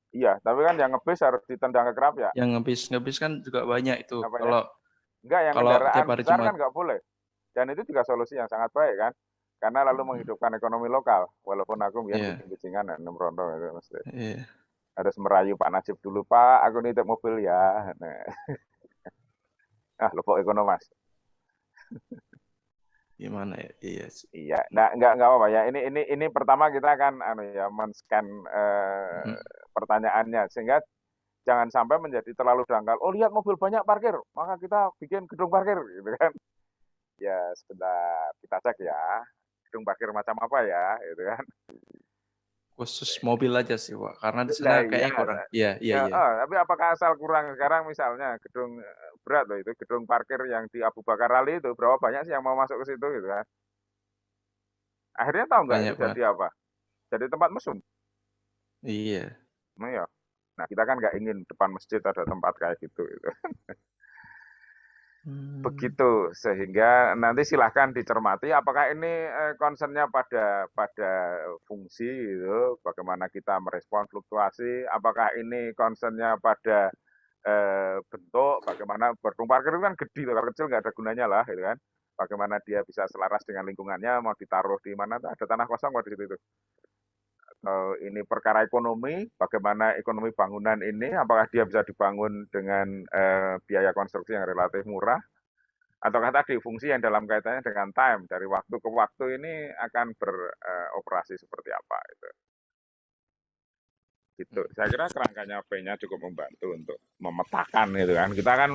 Iya, tapi kan yang ngebis harus ditendang ke kerap ya. Yang ngebis kan juga banyak itu. Apa ya? Kalau Enggak, yang kalau kendaraan tiap hari besar cuma kan nggak boleh. Dan itu juga solusi yang sangat baik kan. Karena lalu menghidupkan ekonomi lokal. Walaupun aku biar Iya. kucing-kucingan enam rondo itu mesti. Iya. Harus merayu Pak Najib dulu, Pak, aku nitip mobil ya. Nah, lupuk ekonomi Mas. Gimana ya? Iya. Iya, nah enggak apa-apa ya. Ini pertama kita akan ya men-scan pertanyaannya sehingga jangan sampai menjadi terlalu dangkal. Oh, lihat mobil banyak parkir, maka kita bikin gedung parkir gitu kan. Ya, sebentar kita cek ya. Gedung parkir macam apa ya, gitu kan. Khusus mobil aja sih, Pak. Karena di sana kayaknya kurang. Iya. Tapi apakah asal kurang sekarang misalnya gedung berat loh itu, gedung parkir yang di Abu Bakar Ali itu berapa banyak sih yang mau masuk ke situ gitu kan. Akhirnya tahu nggak itu jadi apa? Jadi tempat mesum. Iya. Nah, ya. Nah, kita kan nggak ingin depan masjid ada tempat kayak gitu. Begitu, sehingga nanti silahkan dicermati apakah ini concernnya pada fungsi gitu, bagaimana kita merespon fluktuasi, apakah ini concernnya pada bentuk, bagaimana gedung parkir itu kan gede, kalau kecil nggak ada gunanya lah, gitu kan. Bagaimana dia bisa selaras dengan lingkungannya, mau ditaruh di mana, ada tanah kosong mau di situ. Ini perkara ekonomi, bagaimana ekonomi bangunan ini, apakah dia bisa dibangun dengan biaya konstruksi yang relatif murah, ataukah tadi fungsi yang dalam kaitannya dengan time, dari waktu ke waktu ini akan beroperasi seperti apa itu. Gitu. Saya kira kerangkanya P-nya cukup membantu untuk memetakan gitu kan. Kita kan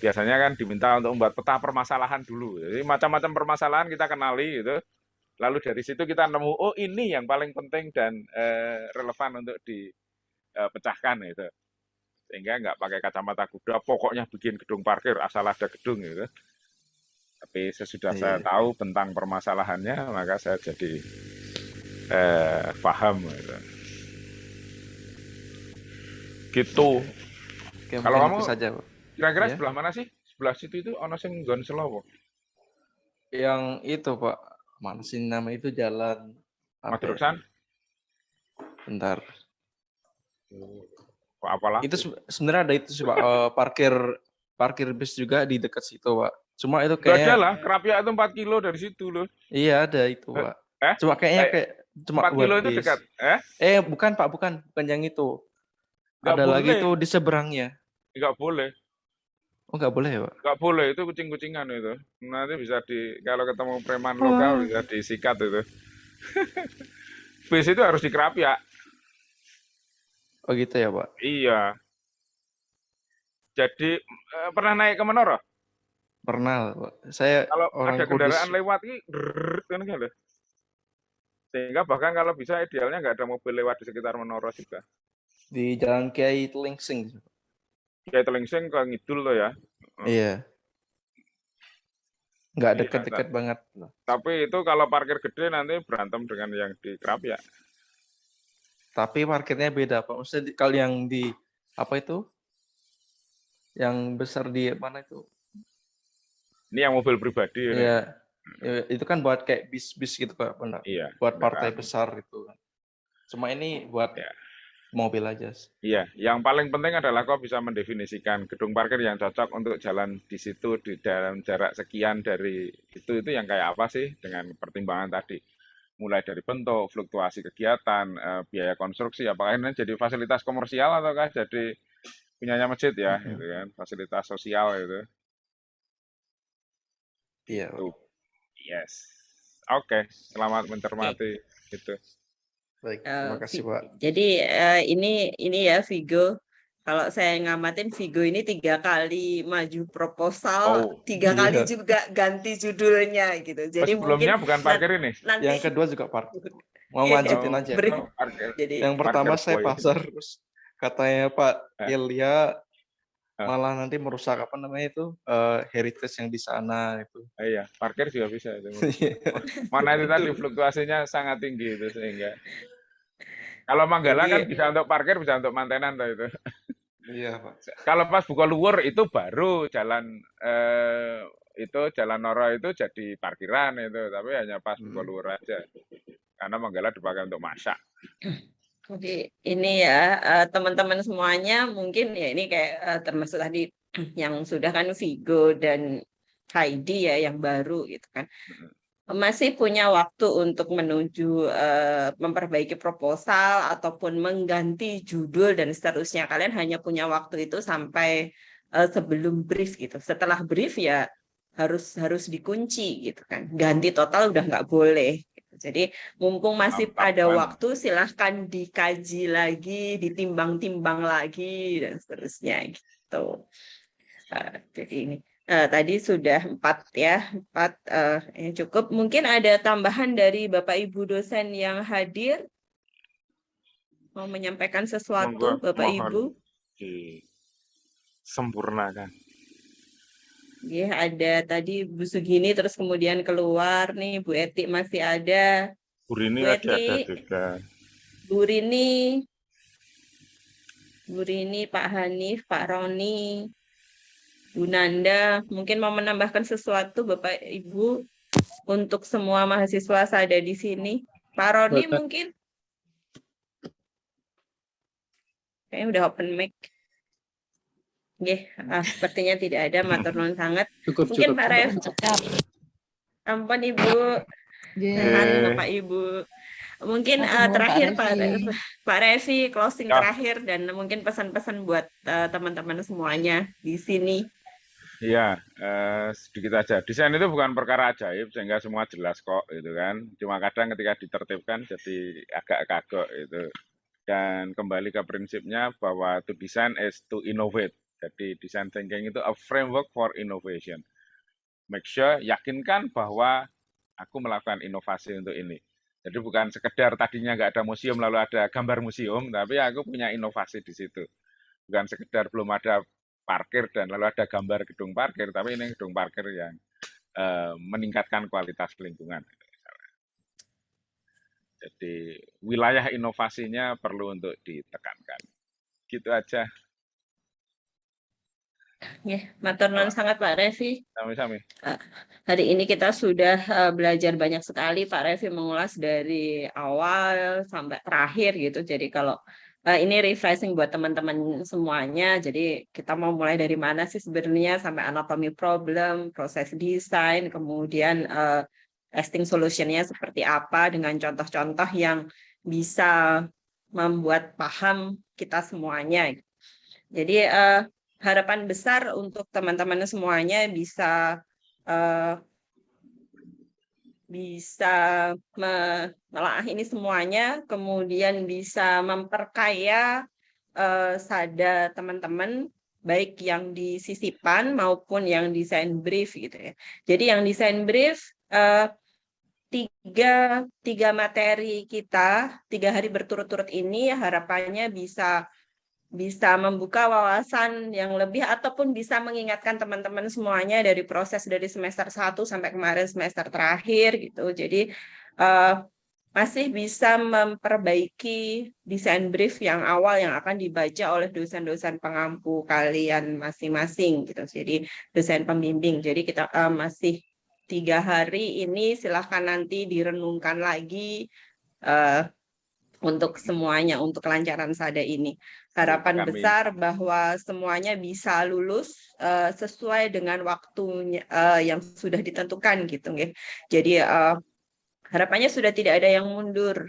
biasanya kan diminta untuk membuat peta permasalahan dulu. Jadi macam-macam permasalahan kita kenali gitu. Lalu dari situ kita nemu, oh ini yang paling penting dan relevan untuk dipecahkan gitu. Sehingga nggak pakai kacamata kuda, pokoknya bikin gedung parkir asal ada gedung gitu. Tapi sesudah saya tahu tentang permasalahannya, maka saya jadi paham gitu. Gitu. Oke, kalau kamu saja, Pak. Kira-kira sebelah mana sih? Sebelah situ itu ono sing nggon Selowo. Yang itu, Pak. Mana sih nama itu jalan Madruksan? Bentar. Kok apalah? Itu sebenarnya ada itu sih, Pak. Parkir bis juga di dekat situ, Pak. Cuma itu kayaknya... Ada lah, Kerapia itu 4 kilo dari situ loh. Iya, ada itu, Pak. Cuma kayaknya cuma 4 kilo itu bis. Dekat. Bukan, Pak, bukan yang itu. Nggak ada boleh. Lagi tuh di seberangnya. Nggak boleh. Oh, nggak boleh ya, Pak? Nggak boleh, itu kucing-kucingan itu. Nanti bisa kalau ketemu preman lokal bisa disikat itu. Bis itu harus di Kerapia. Oh gitu ya, Pak? Iya. Jadi pernah naik ke Menara? Pernah, Pak. Saya kalau orang ada kendaraan lewat ini kan gitu. Sehingga bahkan kalau bisa idealnya nggak ada mobil lewat di sekitar Menara juga. Di Jalan Kiai Telingsing. Kiai Telingsing ke ngidul loh ya. Iya. Nggak dekat-dekat banget. Tapi itu kalau parkir gede nanti berantem dengan yang di Kerapia. Tapi parkirnya beda, Pak. Maksudnya kalau yang di apa itu? Yang besar di mana itu? Ini yang mobil pribadi. Iya. Itu kan buat kayak bis-bis gitu, Pak. Benar. Iya. Buat partai besar itu. Cuma ini buat mobil aja. Iya, yang paling penting adalah kau bisa mendefinisikan gedung parkir yang cocok untuk jalan di situ di dalam jarak sekian dari itu yang kayak apa sih dengan pertimbangan tadi. Mulai dari bentuk, fluktuasi kegiatan, biaya konstruksi, apakah ini jadi fasilitas komersial ataukah jadi punyanya masjid ya, gitu kan, fasilitas sosial itu. Iya. Yes. Oke, selamat mencermati itu. Baik, terima kasih, Pak. Jadi ini ya Vigo. Kalau saya ngamatin Vigo ini 3 kali maju proposal, Oh, 3 kali Iya. juga ganti judulnya gitu. Jadi sebelumnya mungkin bukan parkir ini. Yang nanti kedua juga parkir. Mau Iya, lanjutin Oh, aja. beri- parkir. jadi Yang pertama saya boy. pasar, terus katanya Pak Eh. Ilya Ah. malah nanti merusak apa namanya itu heritage yang di sana itu. Iya, parkir juga bisa itu. Mana itu tadi fluktuasinya sangat tinggi itu sehingga kalau Manggala kan Jadi- bisa untuk parkir, bisa untuk mantenan tuh itu. Iya Pak. Kalau pas buka luar itu baru jalan jalan Noro itu jadi parkiran itu, tapi hanya pas buka luar aja. Karena Manggala dipakai untuk masak. Jadi ini ya teman-teman semuanya mungkin ya ini kayak termasuk tadi yang sudah kan Vigo dan Heidi ya yang baru gitu kan. Masih punya waktu untuk menuju memperbaiki proposal ataupun mengganti judul dan seterusnya. Kalian hanya punya waktu itu sampai sebelum brief gitu. Setelah brief ya harus dikunci gitu kan. Ganti total udah nggak boleh. Gitu. Jadi mumpung masih Mantap, ada Wan. waktu, silahkan dikaji lagi, ditimbang-timbang lagi dan seterusnya gitu. Jadi ini. Tadi sudah 4 ya, 4 yang cukup. Mungkin ada tambahan dari Bapak Ibu dosen yang hadir mau menyampaikan sesuatu, Bapak Ibu. Sempurnakan. Ya, ada tadi Bu Sugini terus kemudian keluar nih, Bu Eti masih ada, Bu Rini Bu ada Eti, juga. Bu Rini, Pak Hanif, Pak Roni, Bu Nanda, mungkin mau menambahkan sesuatu Bapak Ibu untuk semua mahasiswa ada di sini. Pak Roni mungkin? Kayaknya udah open mic. Sepertinya tidak ada, matur nuwun sangat. Mungkin Pak Ref. Ampun Ibu. Sehat Bapak Ibu. Mungkin terakhir Pak Revi closing terakhir dan mungkin pesan-pesan buat teman-teman semuanya di sini. Iya, sedikit aja. Desain itu bukan perkara ajaib sehingga semua jelas kok, gitu kan. Cuma kadang ketika ditertibkan jadi agak kagok itu. Dan kembali ke prinsipnya bahwa to design is to innovate. Jadi design thinking itu a framework for innovation. Make sure, yakinkan bahwa aku melakukan inovasi untuk ini. Jadi bukan sekedar tadinya nggak ada museum lalu ada gambar museum, tapi aku punya inovasi di situ. Bukan sekedar belum ada parkir dan lalu ada gambar gedung parkir, tapi ini gedung parkir yang meningkatkan kualitas lingkungan. Jadi wilayah inovasinya perlu untuk ditekankan. Gitu aja. Ya, matur nuwun sangat Pak Revi. Sami-sami. Hari ini kita sudah belajar banyak sekali Pak Revi mengulas dari awal sampai terakhir gitu. Jadi kalau ini refreshing buat teman-teman semuanya. Jadi kita mau mulai dari mana sih sebenarnya sampai anatomy problem, proses desain, kemudian testing solution-nya seperti apa dengan contoh-contoh yang bisa membuat paham kita semuanya. Jadi harapan besar untuk teman-teman semuanya bisa menelaah ini semuanya, kemudian bisa memperkaya sada teman-teman, baik yang di sisipan maupun yang desain brief gitu ya. Jadi yang desain brief tiga materi kita 3 hari berturut-turut ini harapannya bisa membuka wawasan yang lebih ataupun bisa mengingatkan teman-teman semuanya dari proses dari semester 1 sampai kemarin semester terakhir gitu. Jadi masih bisa memperbaiki desain brief yang awal yang akan dibaca oleh dosen-dosen pengampu kalian masing-masing gitu. Jadi dosen pembimbing. Jadi kita masih 3 hari ini silahkan nanti direnungkan lagi untuk semuanya, untuk kelancaran sada ini. Harapan besar bahwa semuanya bisa lulus sesuai dengan waktunya yang sudah ditentukan gitu ya. Jadi harapannya sudah tidak ada yang mundur.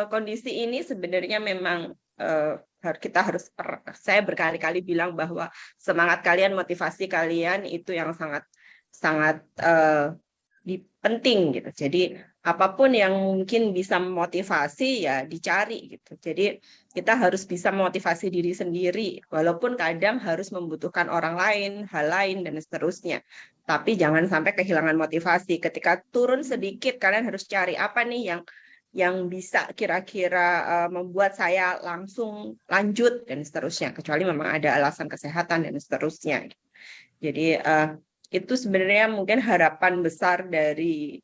Kondisi ini sebenarnya memang saya berkali-kali bilang bahwa semangat kalian, motivasi kalian itu yang sangat penting gitu. Jadi apapun yang mungkin bisa memotivasi ya dicari gitu. Jadi kita harus bisa memotivasi diri sendiri, walaupun kadang harus membutuhkan orang lain, hal lain dan seterusnya. Tapi jangan sampai kehilangan motivasi. Ketika turun sedikit, kalian harus cari apa nih yang bisa kira-kira membuat saya langsung lanjut dan seterusnya. Kecuali memang ada alasan kesehatan dan seterusnya. Jadi itu sebenarnya mungkin harapan besar dari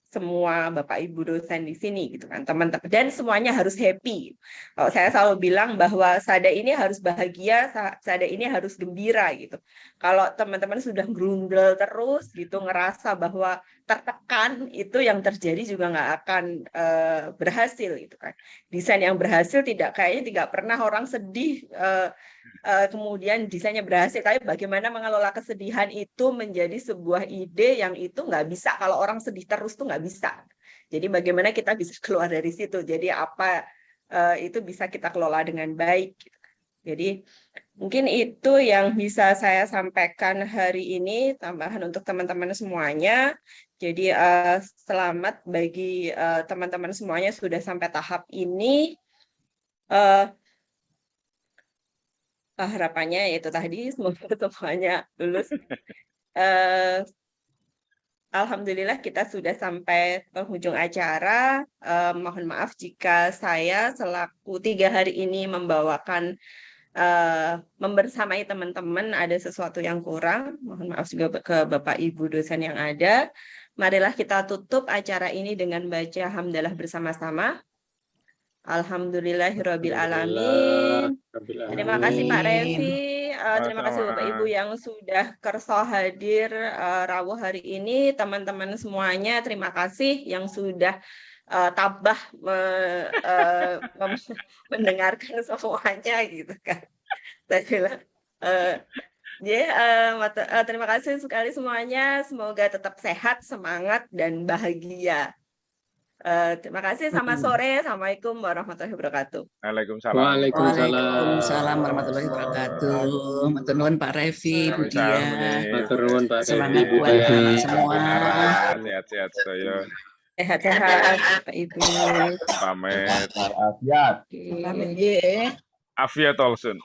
semua Bapak Ibu dosen di sini gitu kan, teman-teman, dan semuanya harus happy. Kalau saya selalu bilang bahwa Sada ini harus bahagia, Sada ini harus gembira gitu. Kalau teman-teman sudah grundel terus gitu, ngerasa bahwa tertekan, itu yang terjadi juga nggak akan berhasil gitu kan. Desain yang berhasil kayaknya tidak pernah orang sedih kemudian desainnya berhasil, tapi bagaimana mengelola kesedihan itu menjadi sebuah ide yang itu nggak bisa kalau orang sedih terus tuh nggak bisa. Jadi bagaimana kita bisa keluar dari situ, jadi apa itu bisa kita kelola dengan baik gitu. Jadi mungkin itu yang bisa saya sampaikan hari ini, tambahan untuk teman-teman semuanya. Jadi selamat bagi teman-teman semuanya sudah sampai tahap ini. Harapannya itu tadi semoga semuanya lulus. Alhamdulillah kita sudah sampai penghujung acara. Mohon maaf jika saya selaku 3 hari ini membawakan membersamai teman-teman ada sesuatu yang kurang. Mohon maaf juga ke Bapak Ibu dosen yang ada. Marilah kita tutup acara ini dengan baca hamdalah bersama-sama. Alhamdulillahirabbil alamin. Terima kasih Pak Revi, terima kasih Bapak Ibu yang sudah kerso hadir rawuh hari ini, teman-teman semuanya terima kasih yang sudah tabah mendengarkan semuanya gitu kan. Saya bilang, terima kasih sekali semuanya, semoga tetap sehat, semangat dan bahagia. Terima kasih, selamat sore. Assalamualaikum warahmatullahi wabarakatuh. Waalaikumsalam. Waalaikumsalam warahmatullahi wabarakatuh. Matur nuwun Pak Revi, Bu Diah. Matur nuwun Pak Semangat Revi, Bu buat Diah. anak semua. Sehat-sehat saya. Sehat-sehat Bapak Ibu. Pamit. Afiat. Oke. Pamit nggih. Afiat Olsun.